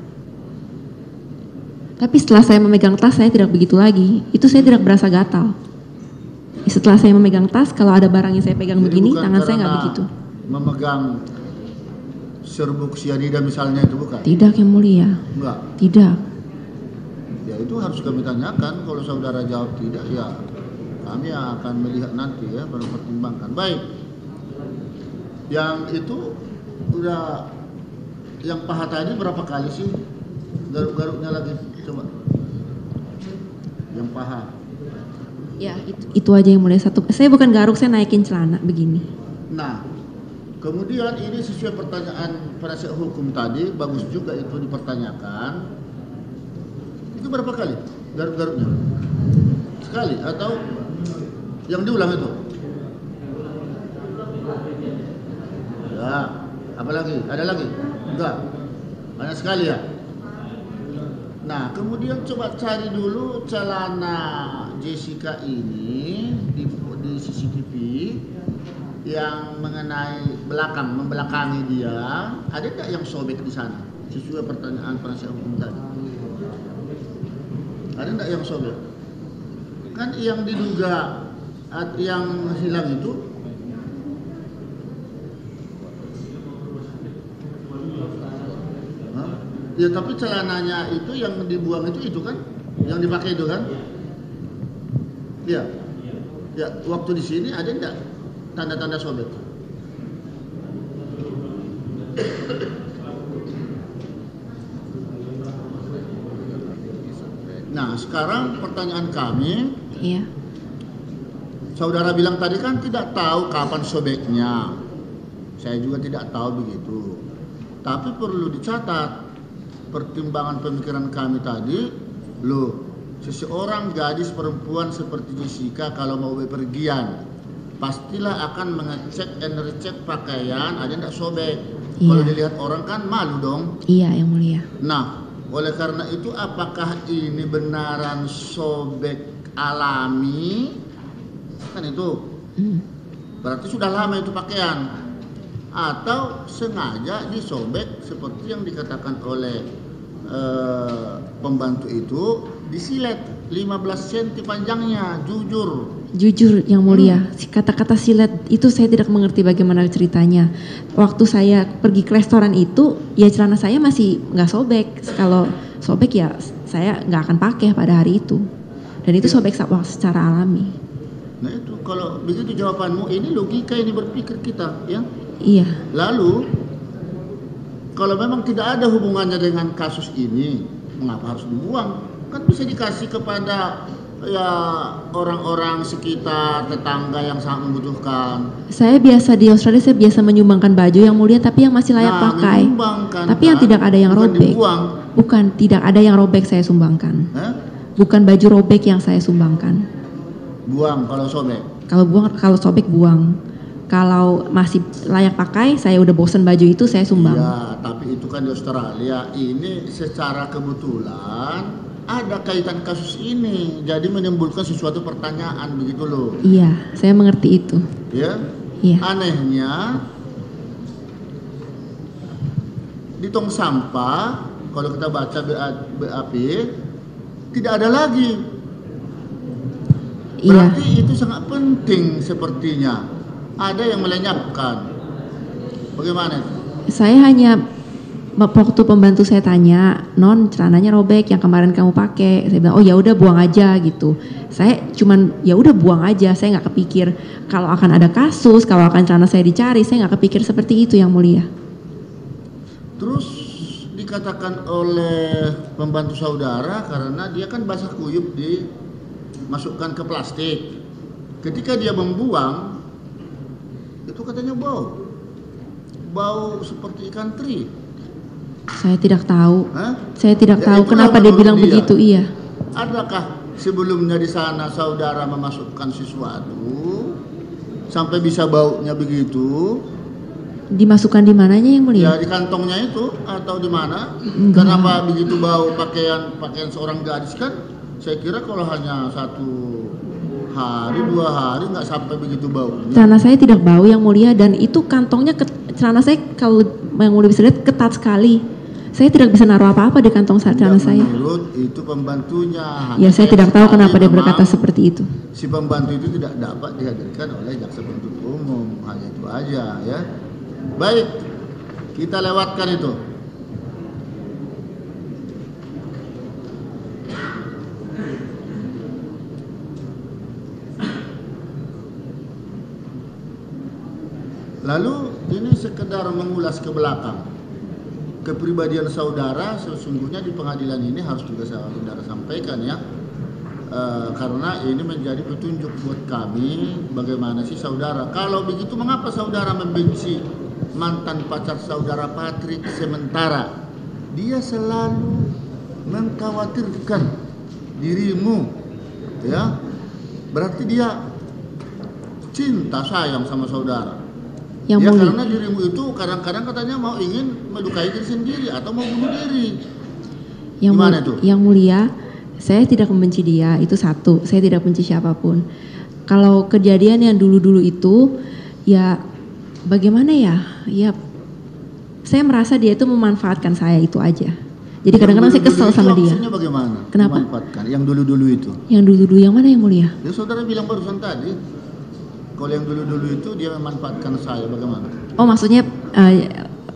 Tapi setelah saya memegang tas, saya tidak begitu lagi. Itu saya tidak berasa gatal. Setelah saya memegang tas, kalau ada barang yang saya pegang Jadi begini, bukan tangan saya nggak karena begitu. memegang serbuk sianida misalnya itu bukan? Tidak, Yang Mulia. Enggak. Tidak. Ya itu harus kami tanyakan. Kalau saudara jawab tidak, ya kami akan melihat nanti ya, baru pertimbangkan. Baik. Yang itu udah, yang paha tadi berapa kali sih garuk-garuknya lagi? Coba. Yang paha. Ya, itu aja Yang Mulia. Satu. Saya bukan garuk, saya naikin celana begini. Nah, kemudian ini sesuai pertanyaan penasihat hukum tadi, bagus juga itu dipertanyakan. Itu berapa kali garuk-garuknya? Sekali atau yang diulang itu? Ya, apa lagi? Ada lagi? Enggak. Hanya sekali ya? Nah, kemudian coba cari dulu celana Jessica ini di CCTV yang mengenai membelakangi dia. Ada tidak yang sobek di sana? Sesuai pertanyaan penasihat hukum tadi. Ada tidak yang sobek? Kan yang diduga yang hilang itu ya, tapi celananya itu yang dibuang itu kan, yang dipakai itu kan? Iya. Ya, waktu di sini ada enggak tanda-tanda sobek? Nah, sekarang pertanyaan kami. Iya. Saudara bilang tadi kan tidak tahu kapan sobeknya. Saya juga tidak tahu begitu. Tapi perlu dicatat pertimbangan pemikiran kami tadi, loh, seseorang gadis perempuan seperti Jessica kalau mau bepergian pastilah akan mengecek and recheck pakaian ada tidak sobek. Iya. Kalau dilihat orang kan malu dong. Iya, Yang Mulia. Nah, oleh karena itu apakah ini benaran sobek alami? Kan itu berarti sudah lama itu pakaian, atau sengaja disobek seperti yang dikatakan oleh pembantu itu, disilet 15 cm panjangnya. Jujur Yang Mulia, kata-kata silet itu saya tidak mengerti bagaimana ceritanya. Waktu saya pergi ke restoran itu, ya celana saya masih nggak sobek. Kalau sobek ya saya nggak akan pakai pada hari itu. Dan itu sobek secara alami. Nah itu, kalau begitu jawabanmu, ini logika ini berpikir kita ya. Iya. Lalu kalau memang tidak ada hubungannya dengan kasus ini, mengapa harus dibuang? Kan bisa dikasih kepada ya orang-orang sekitar, tetangga yang sangat membutuhkan. Saya biasa di Australia, saya biasa menyumbangkan baju Yang Mulia, tapi yang masih layak pakai. Tapi yang tidak ada yang robek. Bukan, tidak ada yang robek saya sumbangkan. Bukan baju robek yang saya sumbangkan. Buang kalau sobek. Kalau sobek buang. Kalau masih layak pakai, saya udah bosen baju itu, saya sumbang. Ya, tapi itu kan di Australia. Ini secara kebetulan ada kaitan kasus ini, jadi menimbulkan sesuatu pertanyaan begitu loh. Iya, saya mengerti itu. Ya. Iya. Anehnya di tong sampah, kalau kita baca BAP tidak ada lagi. Berarti itu sangat penting sepertinya. Ada yang melenyapkan. Bagaimana itu? Saya hanya waktu pembantu saya tanya, non celananya robek yang kemarin kamu pakai, saya bilang oh ya udah buang aja gitu. Saya cuman ya udah buang aja, saya nggak kepikir kalau akan ada kasus, kalau akan celana saya dicari, saya nggak kepikir seperti itu yang mulia. Terus dikatakan oleh pembantu saudara karena dia kan basah kuyup dimasukkan ke plastik. Ketika dia membuang itu katanya bau seperti ikan teri. Saya tidak tahu. Hah? Saya tidak Ya, tahu itulah kenapa dia menurut bilang begitu, iya. Adakah sebelumnya di sana saudara memasukkan sesuatu sampai bisa baunya begitu? Dimasukkan di mananya yang mulia? Ya di kantongnya itu atau di mana? Enggak. Kenapa begitu bau pakaian seorang gadis kan? Saya kira kalau hanya 1 hari 2 hari nggak sampai begitu baunya. Celana saya tidak bau yang mulia dan itu kantongnya celana saya kalau yang mulia bisa lihat ketat sekali. Saya tidak bisa naruh apa-apa di kantong celana saya. Menurut itu pembantunya. Ya saya tidak tahu kenapa dia berkata memang seperti itu. Si pembantu itu tidak dapat dihadirkan oleh jaksa penuntut umum, hanya itu aja ya. Baik, kita lewatkan itu. Lalu ini sekedar mengulas ke belakang. Kepribadian saudara sesungguhnya di pengadilan ini harus juga saudara sampaikan ya. Karena ini menjadi petunjuk buat kami bagaimana sih saudara. Kalau begitu mengapa saudara membenci mantan pacar saudara Patrick sementara dia selalu mengkhawatirkan dirimu ya. Berarti dia cinta sayang sama saudara. Yang Ya mulia. karena dirimu itu kadang-kadang katanya mau ingin melukai diri sendiri atau mau bunuh diri. Gimana itu? Yang mulia, saya tidak membenci dia, itu satu. Saya tidak benci siapapun. Kalau kejadian yang dulu-dulu itu, ya bagaimana ya? Ya, saya merasa dia itu memanfaatkan saya, itu aja. Jadi kadang-kadang saya kesel sama dia. Maksudnya bagaimana? Kenapa? Memanfaatkan yang dulu-dulu itu. Yang dulu-dulu yang mana yang mulia? Ya saudara bilang barusan tadi. Kalau yang dulu-dulu itu dia memanfaatkan saya bagaimana? Oh maksudnya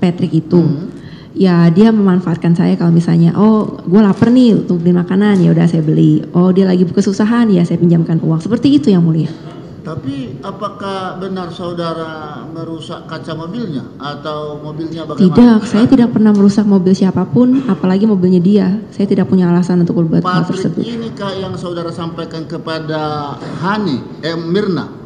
Patrick itu. Ya dia memanfaatkan saya kalau misalnya gue lapar nih untuk beli makanan, ya udah saya beli. Oh dia lagi kesusahan, ya saya pinjamkan uang. Seperti itu yang mulia. Tapi apakah benar saudara merusak kaca mobilnya atau mobilnya bagaimana? Tidak, saya tidak pernah merusak mobil siapapun, apalagi mobilnya dia. Saya tidak punya alasan untuk berbuat hal Patrick tersebut. inikah yang saudara sampaikan kepada Mirna?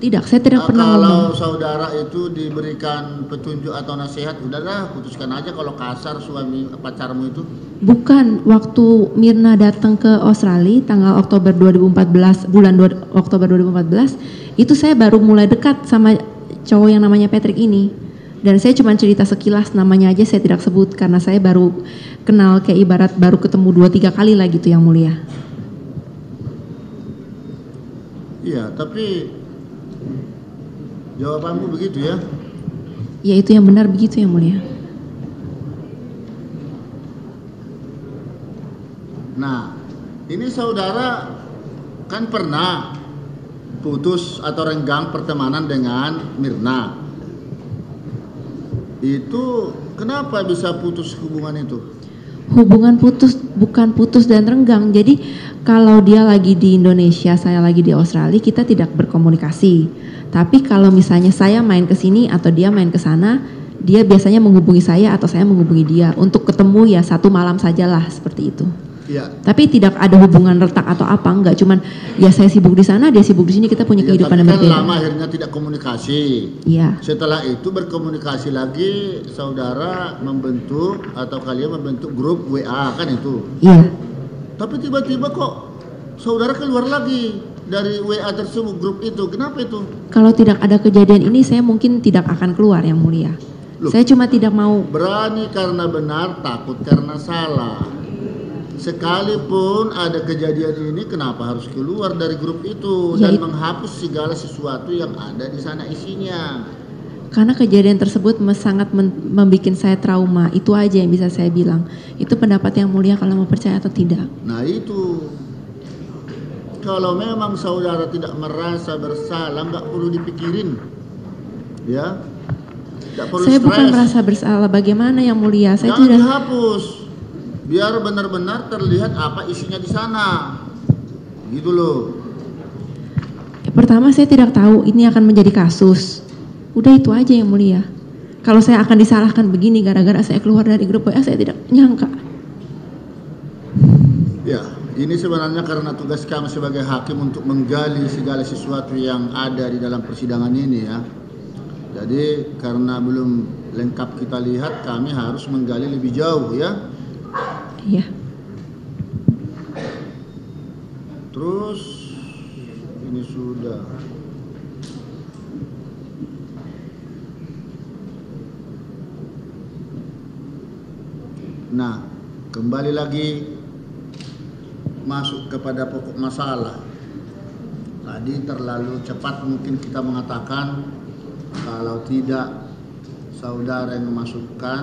Tidak, saya tidak pernah Kalau ngomong. saudara itu diberikan petunjuk atau nasihat, udahlah putuskan aja kalau kasar suami pacarmu itu. Bukan, waktu Mirna datang ke Australia tanggal Oktober 2014, Oktober 2014, itu saya baru mulai dekat sama cowok yang namanya Patrick ini. Dan saya cuma cerita sekilas, namanya aja saya tidak sebut karena saya baru kenal, kayak ibarat baru ketemu 2-3 kali lah gitu yang mulia. Iya, tapi jawabanmu begitu ya? Ya itu yang benar begitu yang mulia. Nah, ini saudara kan pernah putus atau renggang pertemanan dengan Mirna. Itu kenapa bisa putus hubungan itu? Hubungan putus, bukan putus dan renggang. Jadi kalau dia lagi di Indonesia, saya lagi di Australia, kita tidak berkomunikasi. Tapi kalau misalnya saya main ke sini atau dia main ke sana, dia biasanya menghubungi saya atau saya menghubungi dia. Untuk ketemu ya 1 malam sajalah seperti itu. Iya. Tapi tidak ada hubungan retak atau apa, enggak. Cuman ya saya sibuk di sana, dia sibuk di sini, kita punya kehidupan yang tapi kan berbeda. lama akhirnya tidak komunikasi. Iya. Setelah itu berkomunikasi lagi, saudara membentuk atau kalian membentuk grup WA kan itu. Iya. Tapi tiba-tiba kok saudara keluar lagi dari WA tersebut, grup itu. Kenapa itu? Kalau tidak ada kejadian ini, saya mungkin tidak akan keluar yang mulia. Loh. Saya cuma tidak mau. Berani karena benar, takut karena salah. Sekalipun ada kejadian ini, kenapa harus keluar dari grup itu Ya, dan menghapus segala sesuatu yang ada di sana isinya? Karena kejadian tersebut sangat membuat saya trauma. Itu aja yang bisa saya bilang. Itu pendapat yang mulia kalau mau percaya atau tidak. Nah itu, kalau memang saudara tidak merasa bersalah, nggak perlu dipikirin, ya. Tidak perlu Saya bukan stres. merasa bersalah, bagaimana Yang Mulia? Saya Jangan tidak. dihapus, biar benar-benar terlihat apa isinya di sana, gitu loh. Pertama saya tidak tahu ini akan menjadi kasus. Udah itu aja Yang Mulia. Kalau saya akan disalahkan begini gara-gara saya keluar dari grup WA, saya tidak nyangka. Ya, ini sebenarnya karena tugas kami sebagai hakim untuk menggali segala sesuatu yang ada di dalam persidangan ini ya. Jadi karena belum lengkap kita lihat, kami harus menggali lebih jauh ya. Iya. Terus ini sudah. Nah, kembali lagi masuk kepada pokok masalah. Tadi terlalu cepat mungkin kita mengatakan kalau tidak saudara yang memasukkan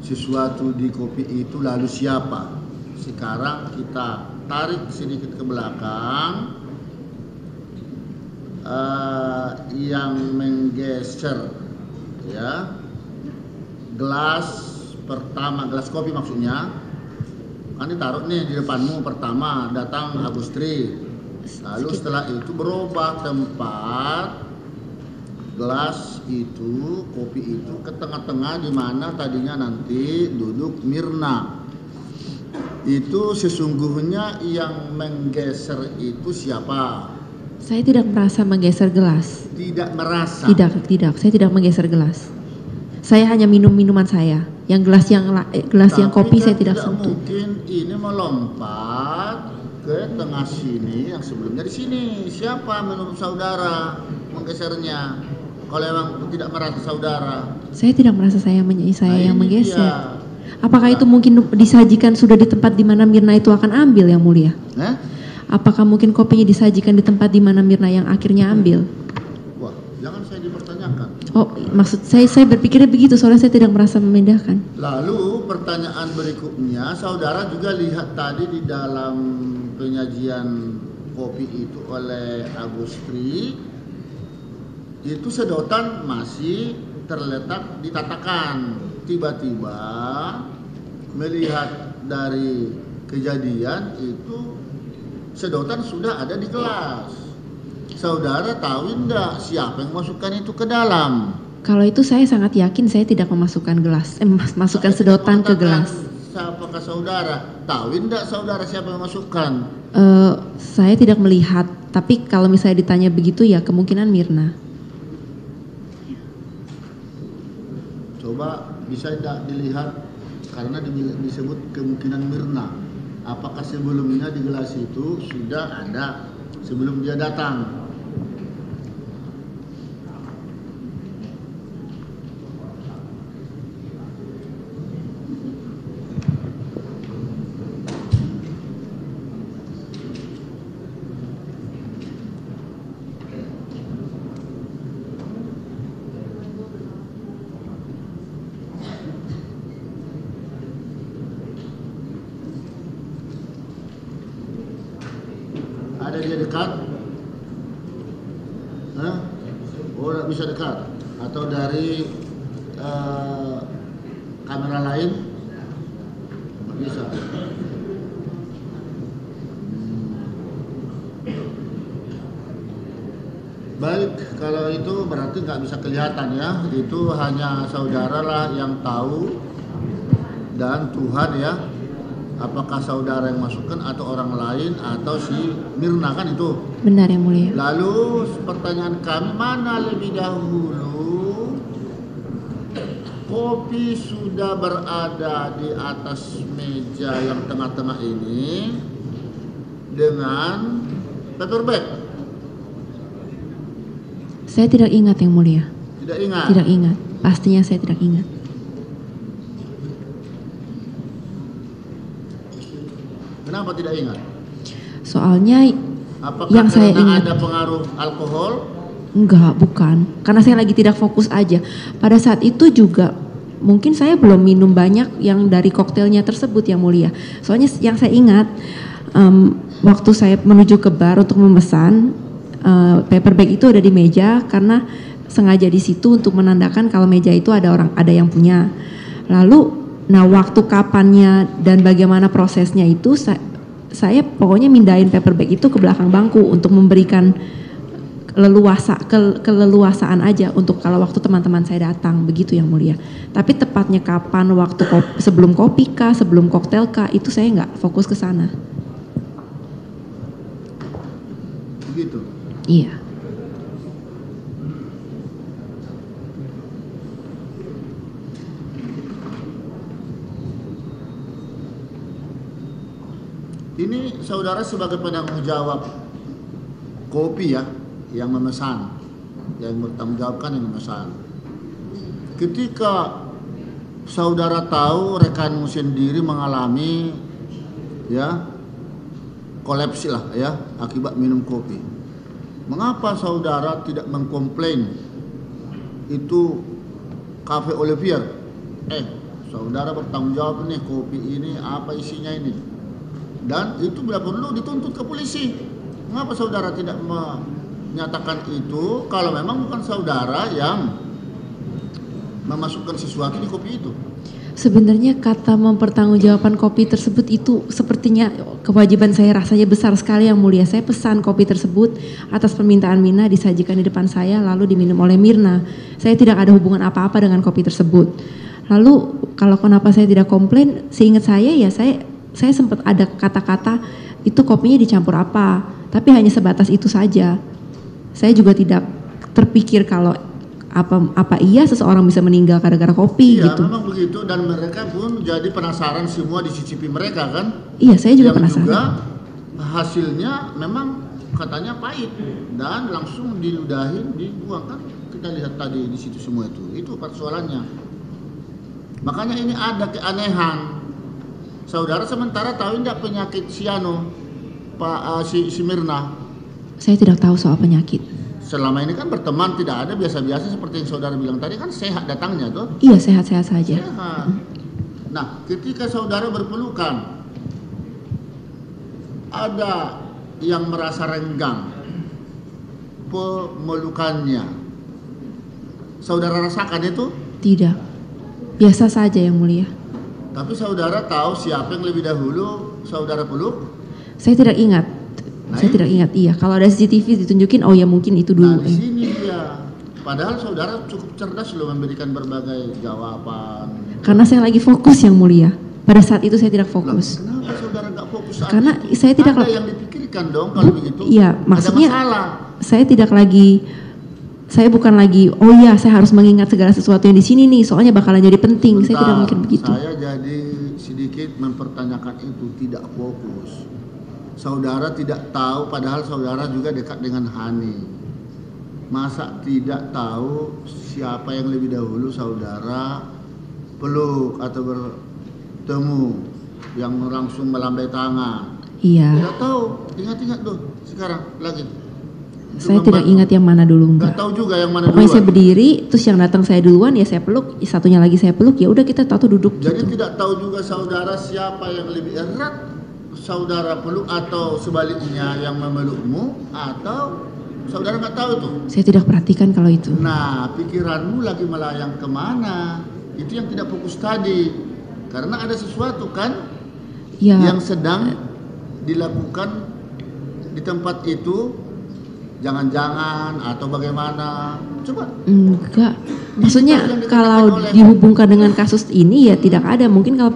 sesuatu di kopi itu lalu siapa? Sekarang kita tarik sedikit ke belakang, yang menggeser ya gelas pertama, gelas kopi maksudnya, kan ditaruh nih di depanmu. Pertama datang Agustri, lalu setelah itu berubah tempat gelas itu, kopi itu ke tengah-tengah, di mana tadinya nanti duduk Mirna. Itu sesungguhnya yang menggeser itu siapa? Saya tidak merasa menggeser gelas. Tidak merasa. Tidak. Saya tidak menggeser gelas. Saya hanya minum minuman saya. Yang gelas yang kopi Tapi saya kan tidak sentuh. mungkin ini melompat ke tengah sini, yang sebelumnya di sini. Siapa menurut saudara menggesernya? Kalau memang tidak merasa saudara. Saya tidak merasa saya yang ini menggeser. dia. Apakah itu mungkin disajikan sudah di tempat di mana Mirna itu akan ambil Yang Mulia? Apakah mungkin kopinya disajikan di tempat di mana Mirna yang akhirnya ambil? Wah, jangan saya dipertanyakan. Oh, maksud saya berpikirnya begitu, soalnya saya tidak merasa memindahkan. Lalu pertanyaan berikutnya, saudara juga lihat tadi di dalam penyajian kopi itu oleh Agustri, itu sedotan masih terletak di tatakan. Tiba-tiba melihat dari kejadian itu sedotan sudah ada di gelas. Saudara tahu enggak siapa yang masukkan itu ke dalam? Kalau itu saya sangat yakin saya tidak memasukkan masukkan sedotan ke gelas. Apakah saudara tahu enggak saudara siapa yang masukkan? Saya tidak melihat, tapi kalau misalnya ditanya begitu ya kemungkinan Mirna. Coba bisa tidak dilihat, karena disebut kemungkinan Mirna. Apakah sebelumnya di gelas itu sudah ada sebelum dia datang? Ada dia dekat? Hah? Oh, tidak bisa dekat? Atau dari kamera lain? Tidak bisa. Baik, kalau itu berarti nggak bisa kelihatan ya. Itu hanya saudara lah yang tahu dan Tuhan ya. Apakah saudara yang masukkan atau orang lain atau si Mirna, kan itu? Benar Yang Mulia. Lalu pertanyaan kami, mana lebih dahulu kopi sudah berada di atas meja yang tengah-tengah ini dengan paper bag? Saya tidak ingat Yang Mulia. Tidak ingat? Tidak ingat. Pastinya saya tidak ingat. Kenapa tidak ingat? Soalnya Apakah yang saya karena ingat ada pengaruh alkohol? enggak, bukan. Karena saya lagi tidak fokus aja. Pada saat itu juga mungkin saya belum minum banyak yang dari koktailnya tersebut Yang Mulia. Soalnya yang saya ingat waktu saya menuju ke bar untuk memesan, paper bag itu ada di meja karena sengaja di situ untuk menandakan kalau meja itu ada yang punya. Lalu, nah waktu kapannya dan bagaimana prosesnya itu saya pokoknya mindahin paper bag itu ke belakang bangku untuk memberikan keleluasaan aja untuk kalau waktu teman-teman saya datang, begitu Yang Mulia. Tapi tepatnya kapan, waktu sebelum kopi kah, sebelum koktail kah, itu saya nggak fokus ke sana. Begitu. Iya. Ini saudara sebagai penanggung jawab kopi ya, yang memesan, yang bertanggung jawabkan yang memesan. Ketika saudara tahu rekanmu sendiri mengalami ya kolapsi lah ya akibat minum kopi, mengapa saudara tidak mengkomplain itu Cafe Olivier? Saudara bertanggung jawab nih, kopi ini apa isinya ini, dan itu bila perlu dituntut ke polisi. Mengapa saudara tidak menyatakan itu kalau memang bukan saudara yang memasukkan sesuatu di kopi itu? Sebenarnya kata mempertanggungjawabkan kopi tersebut itu sepertinya kewajiban saya rasanya besar sekali Yang Mulia. Saya pesan kopi tersebut atas permintaan Mirna disajikan di depan saya lalu diminum oleh Mirna. Saya tidak ada hubungan apa-apa dengan kopi tersebut. Lalu kalau kenapa saya tidak komplain, seingat saya ya saya sempat ada kata-kata itu kopinya dicampur apa, tapi hanya sebatas itu saja. Saya juga tidak terpikir kalau apa iya seseorang bisa meninggal gara-gara kopi iya, gitu. Iya memang begitu, dan mereka pun jadi penasaran semua dicicipi mereka kan. Iya saya juga yang penasaran. Juga hasilnya memang katanya pahit dan langsung diludahin, dibuang kan. Kita lihat tadi di situ semua itu persoalannya. Makanya ini ada keanehan. Saudara sementara tahu tidak penyakit Siano, si Mirna? Saya tidak tahu soal penyakit. Selama ini kan berteman tidak ada, biasa-biasa seperti yang saudara bilang tadi kan, sehat datangnya tuh. Iya sehat-sehat saja. Sehat. Nah ketika saudara berpelukan, ada yang merasa renggang pemelukannya, saudara rasakan itu? Tidak, biasa saja Yang Mulia. Tapi saudara tahu siapa yang lebih dahulu saudara peluk? Saya tidak ingat. Saya tidak ingat, iya. Kalau ada CCTV ditunjukin, oh ya mungkin itu dulu. Nah di sini dia. Padahal saudara cukup cerdas loh memberikan berbagai jawaban. Karena saya lagi fokus Yang Mulia. Pada saat itu saya tidak fokus. Kenapa saudara nggak fokus saat Karena itu? saya tidak. Ada yang dipikirkan dong kalau begitu. Iya, maksudnya. Ada masalah. Saya tidak lagi. Saya bukan lagi. Oh iya, saya harus mengingat segala sesuatu yang di sini nih. Soalnya bakalan jadi penting. Bentar, saya tidak mikir begitu. Saya jadi sedikit mempertanyakan itu, tidak fokus. Saudara tidak tahu, padahal saudara juga dekat dengan Hani. Masa tidak tahu siapa yang lebih dahulu saudara peluk atau bertemu, yang langsung melambai tangan? Iya. Tidak tahu, ingat-ingat tuh sekarang lagi. Saya tidak ingat yang mana dulu, enggak. Nggak tahu juga yang mana Pokoknya duluan. saya berdiri, terus yang datang saya duluan ya saya peluk, satunya lagi saya peluk, ya udah kita tahu duduk. Jadi gitu. tidak tahu juga saudara siapa yang lebih erat, saudara peluk atau sebaliknya yang memelukmu, atau saudara nggak tahu tuh? Saya tidak perhatikan kalau itu. Nah, pikiranmu lagi melayang kemana? Itu yang tidak fokus tadi. Karena ada sesuatu kan Ya. yang sedang dilakukan di tempat itu, jangan-jangan atau bagaimana? Coba. Enggak. Maksudnya kalau dihubungkan dengan kasus ini ya tidak ada. Mungkin kalau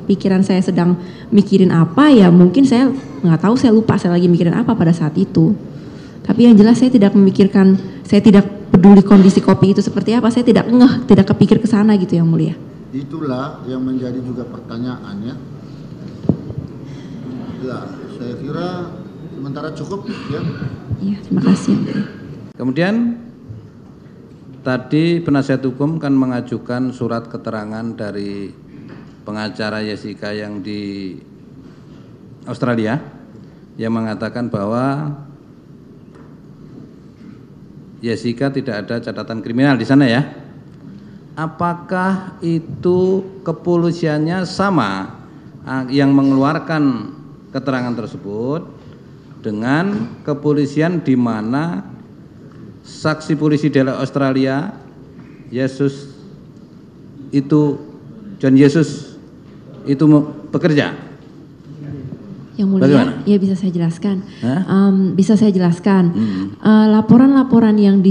pikiran saya sedang mikirin apa ya mungkin saya nggak tahu, saya lupa saya lagi mikirin apa pada saat itu. Tapi yang jelas saya tidak memikirkan, saya tidak peduli kondisi kopi itu seperti apa, saya tidak ngeh, tidak kepikir ke sana gitu Yang Mulia. Itulah yang menjadi juga pertanyaan ya. Ya, saya kira sementara cukup ya. Iya, terima kasih Yang Mulia. Kemudian tadi penasihat hukum kan mengajukan surat keterangan dari pengacara Jessica yang di Australia yang mengatakan bahwa Jessica tidak ada catatan kriminal di sana ya. Apakah itu kepolisiannya sama yang mengeluarkan keterangan tersebut dengan kepolisian di mana saksi polisi dari Australia, John Yesus itu bekerja? Yang mulia, Bagaimana? ya bisa saya jelaskan. Hah? Bisa saya jelaskan. Laporan-laporan yang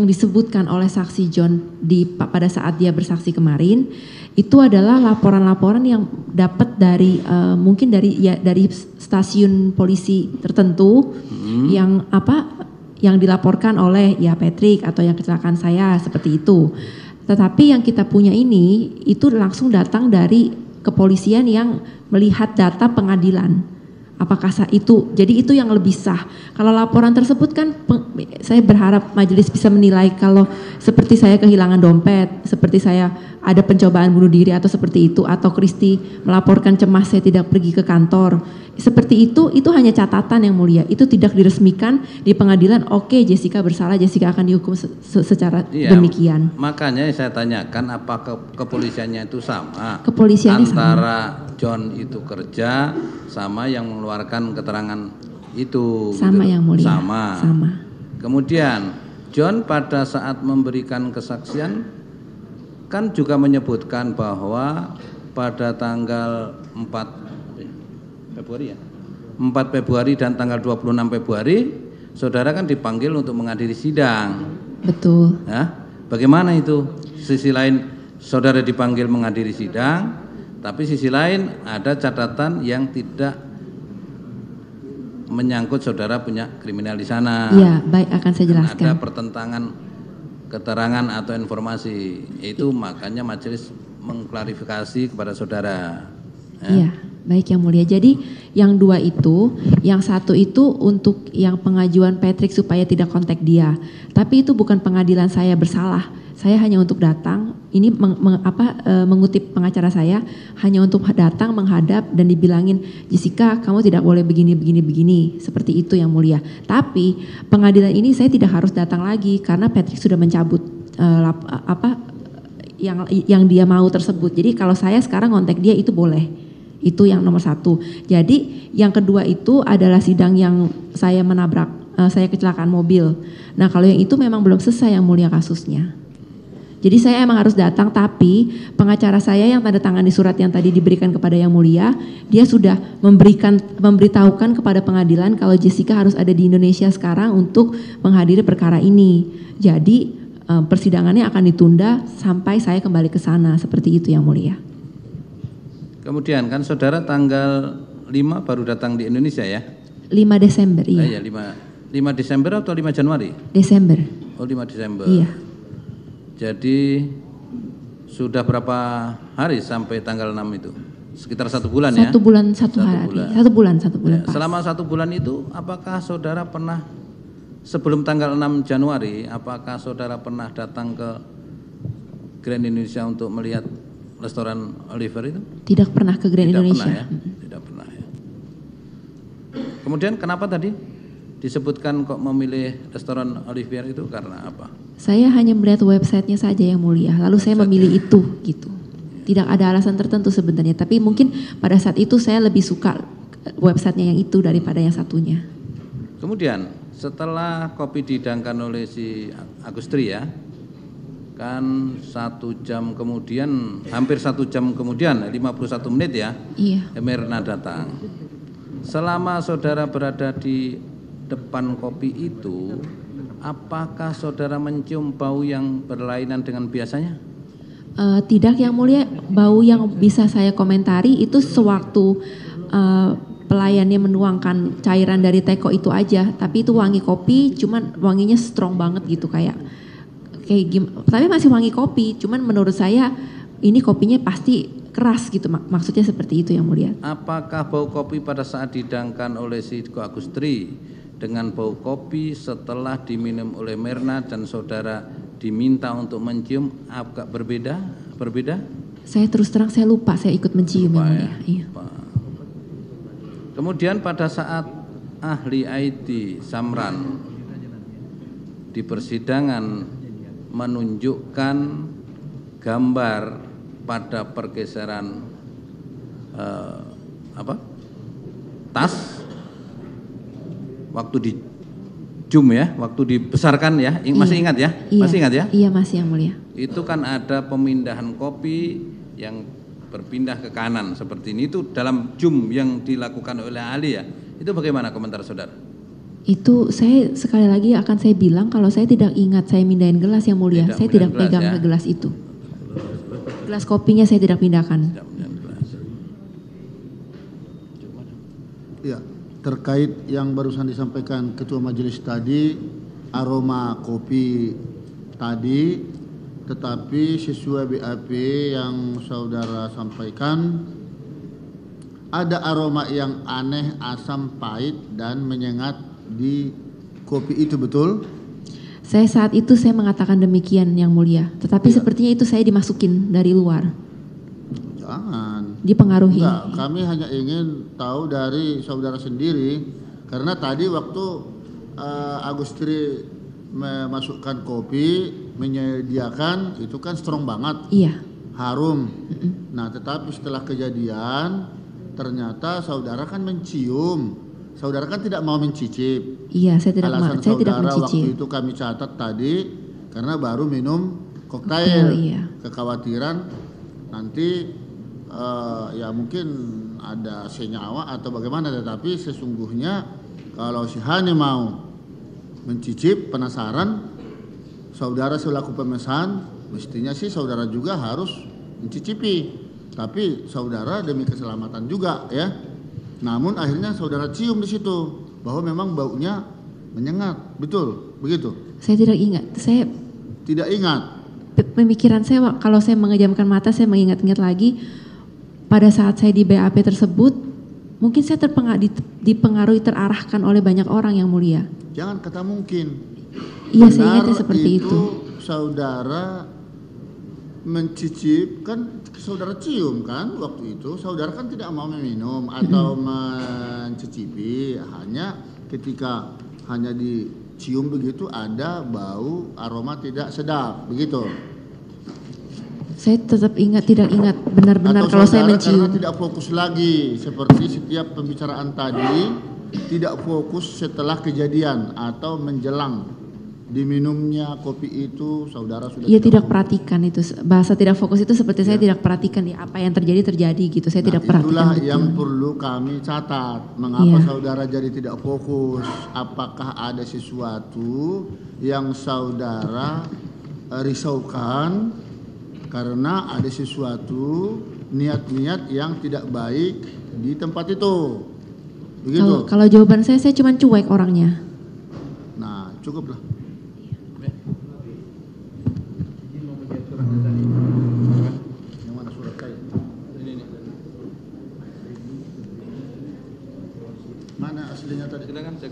disebutkan oleh saksi John pada saat dia bersaksi kemarin, itu adalah laporan-laporan yang dapat dari mungkin dari stasiun polisi tertentu yang dilaporkan oleh ya Patrick atau yang kecelakaan saya seperti itu. Tetapi yang kita punya ini itu langsung datang dari kepolisian yang melihat data pengadilan. Apakah itu, jadi itu yang lebih sah. Kalau laporan tersebut kan, saya berharap majelis bisa menilai kalau seperti saya kehilangan dompet, seperti saya ada pencobaan bunuh diri atau seperti itu, atau Kristi melaporkan cemas saya tidak pergi ke kantor. Seperti itu hanya catatan yang mulia. Itu tidak diresmikan di pengadilan, oke, Jessica bersalah, Jessica akan dihukum secara demikian. Makanya saya tanyakan apakah kepolisiannya itu sama? Kepolisiannya antara John itu kerja sama yang mengeluarkan keterangan itu. Sama gitu. yang mulia. Sama. Sama. Kemudian John pada saat memberikan kesaksian kan juga menyebutkan bahwa pada tanggal 4 Februari ya. 4 Februari dan tanggal 26 Februari saudara kan dipanggil untuk menghadiri sidang. Betul. Ya, bagaimana itu? Sisi lain saudara dipanggil menghadiri sidang, tapi sisi lain ada catatan yang tidak menyangkut saudara punya kriminal di sana. Iya, baik, akan saya jelaskan. Ada pertentangan keterangan atau informasi. Itu makanya majelis mengklarifikasi kepada saudara. Ya. Iya, baik yang mulia. Jadi yang dua itu, yang satu itu untuk yang pengajuan Patrick supaya tidak kontak dia. Tapi itu bukan pengadilan saya bersalah. Saya hanya untuk datang, ini mengutip pengacara saya, hanya untuk datang menghadap dan dibilangin, Jessica kamu tidak boleh begini, seperti itu yang mulia. Tapi pengadilan ini saya tidak harus datang lagi karena Patrick sudah mencabut yang dia mau tersebut. Jadi kalau saya sekarang kontak dia itu boleh. Itu yang nomor satu. Jadi yang kedua itu adalah sidang yang saya menabrak, saya kecelakaan mobil. Nah kalau yang itu memang belum selesai yang mulia kasusnya. Jadi saya emang harus datang, tapi pengacara saya yang tanda tangan di surat yang tadi diberikan kepada yang mulia, dia sudah memberitahukan kepada pengadilan kalau Jessica harus ada di Indonesia sekarang untuk menghadiri perkara ini. Jadi persidangannya akan ditunda sampai saya kembali ke sana, seperti itu yang mulia. Kemudian kan saudara tanggal 5 baru datang di Indonesia ya? 5 Desember, iya. 5 Desember atau 5 Januari? Desember. Oh 5 Desember. Iya. Jadi sudah berapa hari sampai tanggal 6 itu? Sekitar 1 bulan ya? 1 bulan 1 hari. 1 bulan Ya, selama 1 bulan itu apakah saudara pernah sebelum tanggal 6 Januari apakah saudara pernah datang ke Grand Indonesia untuk melihat restoran Oliver itu? Tidak pernah ke Grand Indonesia. Pernah ya? Tidak pernah ya. Kemudian kenapa tadi disebutkan kok memilih restoran Oliver itu karena apa? Saya hanya melihat websitenya saja yang mulia, lalu saya memilih itu gitu. Tidak ada alasan tertentu sebenarnya, tapi mungkin pada saat itu saya lebih suka websitenya yang itu daripada yang satunya. Kemudian setelah kopi dihidangkan oleh si Agustri ya, kan 1 jam kemudian, hampir 1 jam kemudian, 51 menit ya, Iya. Mirna datang. Selama saudara berada di depan kopi itu, apakah saudara mencium bau yang berlainan dengan biasanya? Tidak yang mulia, bau yang bisa saya komentari itu sewaktu pelayannya menuangkan cairan dari teko itu aja, tapi itu wangi kopi, cuman wanginya strong banget gitu kayak gimana, tapi masih wangi kopi, cuman menurut saya ini kopinya pasti keras gitu, maksudnya seperti itu yang mulia. Apakah bau kopi pada saat dihidangkan oleh si Agustri dengan bau kopi setelah diminum oleh Mirna dan saudara diminta untuk mencium agak berbeda? Saya terus terang saya lupa, saya ikut mencium yang mulia. Iya. Kemudian pada saat ahli IT Samran di persidangan menunjukkan gambar pada pergeseran tas waktu JUM ya, waktu dibesarkan ya, masih ingat ya? Iya, Masih ingat ya? Iya masih yang mulia. Itu kan ada pemindahan kopi yang berpindah ke kanan seperti ini, itu dalam JUM yang dilakukan oleh ahli ya. Itu bagaimana komentar saudara? Itu saya sekali lagi akan saya bilang kalau saya tidak ingat saya mindahin gelas yang mulia. Saya tidak gelas, pegang ya. ke gelas itu. Gelas kopinya saya tidak pindahkan. Tidak mindahan gelas. Ya, terkait yang barusan disampaikan Ketua Majelis tadi, aroma kopi tadi, tetapi sesuai BAP yang saudara sampaikan, ada aroma yang aneh, asam, pahit, dan menyengat di kopi itu, betul? Saya saat itu saya mengatakan demikian yang mulia. Tetapi Iya. sepertinya itu saya dimasukin dari luar. Jangan. Dipengaruhi. Enggak, kami hanya ingin tahu dari saudara sendiri, karena tadi waktu Agustri memasukkan kopi, menyediakan, itu kan strong banget, Iya. harum. Nah, tetapi setelah kejadian, ternyata saudara kan mencium, saudara kan tidak mau mencicip. Iya, saya tidak Alasan saya tidak saudara waktu mencicip. itu kami catat tadi, karena baru minum Koktail, koktail, iya. kekhawatiran nanti ya mungkin ada senyawa atau bagaimana, tetapi sesungguhnya kalau si Hani mau mencicip, penasaran, saudara selaku pemesan, mestinya sih saudara juga harus mencicipi. Tapi saudara demi keselamatan juga ya. Namun akhirnya saudara cium di situ bahwa memang baunya menyengat, betul begitu? Saya tidak ingat. Saya Tidak ingat. pemikiran saya kalau saya mengejamkan mata saya mengingat-ingat lagi pada saat saya di BAP tersebut mungkin saya dipengaruhi terarahkan oleh banyak orang yang mulia. Jangan kata mungkin. Iya, saya Benar ingatnya seperti itu. Saudara mencicip, kan saudara cium kan waktu itu, saudara kan tidak mau meminum atau mencicipi, hanya ketika hanya dicium begitu ada bau aroma tidak sedap, begitu. Saya tetap tidak ingat benar-benar Atau kalau saya saudara mencium. karena tidak fokus lagi, seperti setiap pembicaraan tadi, tidak fokus setelah kejadian atau menjelang diminumnya kopi itu, saudara sudah Iya, tidak fokus. perhatikan itu. Bahasa tidak fokus itu seperti saya tidak perhatikan ya, apa yang terjadi gitu. Saya tidak perhatikan Itulah betul. yang perlu kami catat. Mengapa Iya. saudara jadi tidak fokus? Apakah ada sesuatu yang saudara risaukan karena ada sesuatu niat-niat yang tidak baik di tempat itu? Begitu. Kalau jawaban saya cuma cuek orangnya. Nah, cukuplah. Yang mana surat saya? Mana aslinya tadi? Silakan cek.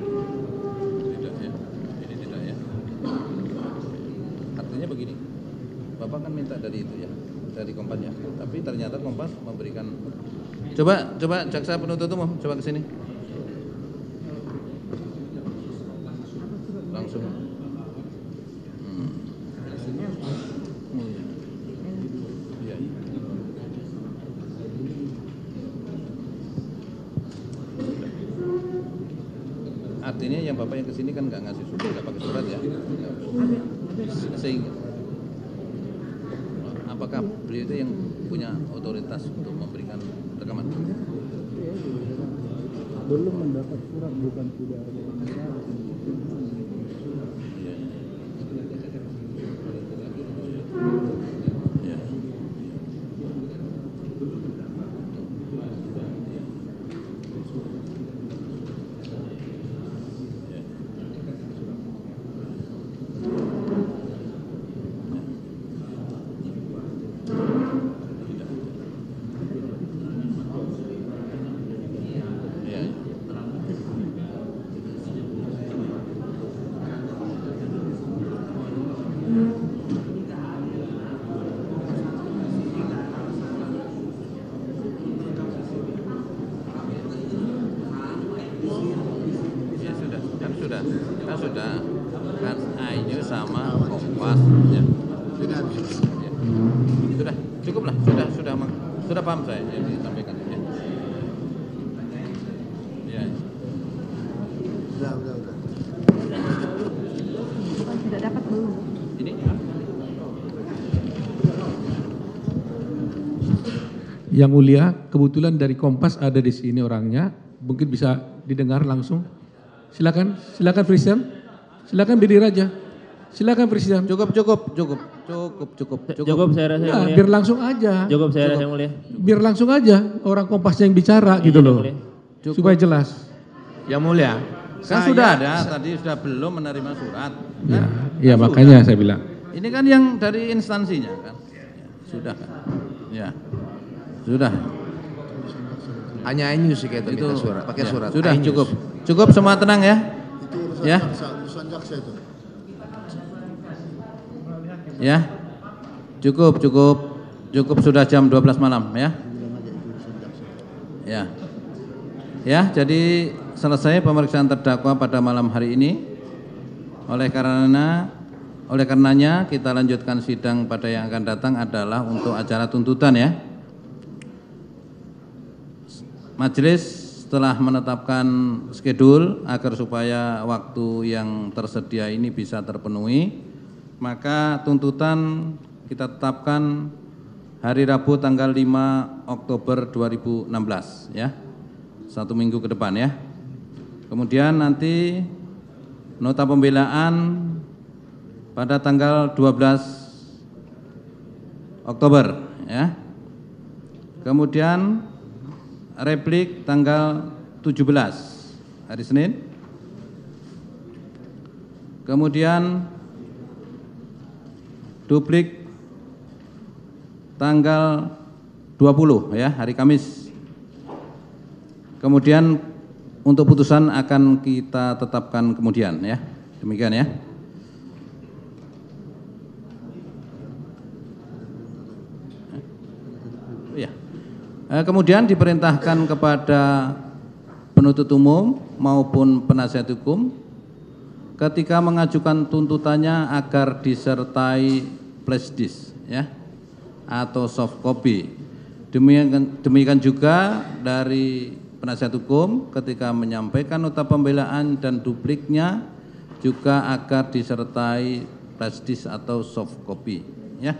Tidak ya, ini tidak ya. Artinya begini, Bapak kan minta dari itu ya, dari Kompas ya. Tapi ternyata Kompas memberikan. Coba jaksa penuntut umum, coba ke sini. Langsung. Iya. Artinya yang Bapak yang kesini kan nggak ngasih surat, nggak pakai surat ya? Sehingga apakah beliau itu yang punya otoritas untuk memberikan rekaman? Belum mendapat surat, bukan tidak ada yang mendapat. Ya. Ya. sudah kan Ayu sama Kompas ya. Dengan Sudah cukup lah, sudah paham saya yang disampaikan ya. Ya. udah. Sudah dapat belum? Ini Yang mulia, kebetulan dari Kompas ada di sini orangnya, mungkin bisa didengar langsung. Silakan Christian. Silakan berdiri aja. Silakan Christian. cukup Saya rasa yang Nah, mulia. biar langsung aja. Cukup saya rasa yang mulia. Biar langsung aja orang Kompasnya yang bicara gitu Yang loh. mulia. Supaya jelas. Yang mulia, kan sudah ada, tadi sudah belum menerima surat. Ya, Kan? ya Kan makanya sudah. saya bilang. Ini kan yang dari instansinya kan. Ya, sudah kan. Ya. Sudah. hanya Ainus sih kayak itu Itu minta surat, pakai ya, surat. Sudah Ainus. cukup. Cukup semua tenang ya. itu urusan Ya. urusan jaksa itu. Ya. Cukup sudah jam 12 malam ya. Ya. Ya, jadi selesai pemeriksaan terdakwa pada malam hari ini. Oleh karenanya kita lanjutkan sidang pada yang akan datang adalah untuk acara tuntutan ya. Majelis telah menetapkan schedule agar supaya waktu yang tersedia ini bisa terpenuhi, maka tuntutan kita tetapkan hari Rabu tanggal 5 Oktober 2016 ya. 1 minggu ke depan ya. Kemudian nanti nota pembelaan pada tanggal 12 Oktober ya. Kemudian replik tanggal 17 hari Senin. Kemudian duplik tanggal 20 ya, hari Kamis. Kemudian untuk putusan akan kita tetapkan kemudian ya. Demikian ya. Ya. Kemudian diperintahkan kepada penuntut umum maupun penasihat hukum ketika mengajukan tuntutannya agar disertai flash disk ya atau soft copy. Demikian juga dari penasihat hukum ketika menyampaikan nota pembelaan dan dupliknya juga agar disertai flash disk atau soft copy ya.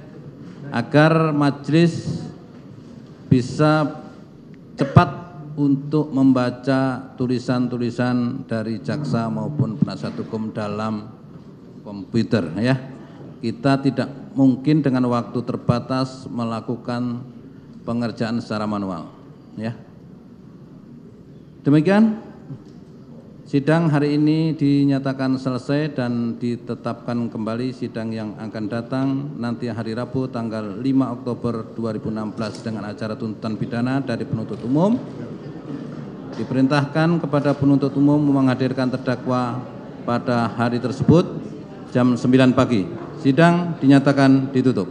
Agar majelis bisa cepat untuk membaca tulisan-tulisan dari jaksa maupun penasihat hukum dalam komputer ya. Kita tidak mungkin dengan waktu terbatas melakukan pengerjaan secara manual ya. Demikian sidang hari ini dinyatakan selesai dan ditetapkan kembali sidang yang akan datang nanti hari Rabu tanggal 5 Oktober 2016 dengan acara tuntutan pidana dari penuntut umum. Diperintahkan kepada penuntut umum menghadirkan terdakwa pada hari tersebut jam 9 pagi. Sidang dinyatakan ditutup.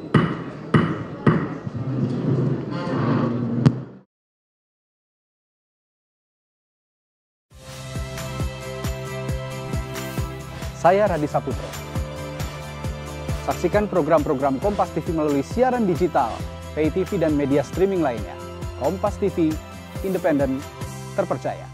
Saya Radi Saputro. Saksikan program-program Kompas TV melalui siaran digital, pay TV dan media streaming lainnya. Kompas TV, independen, terpercaya.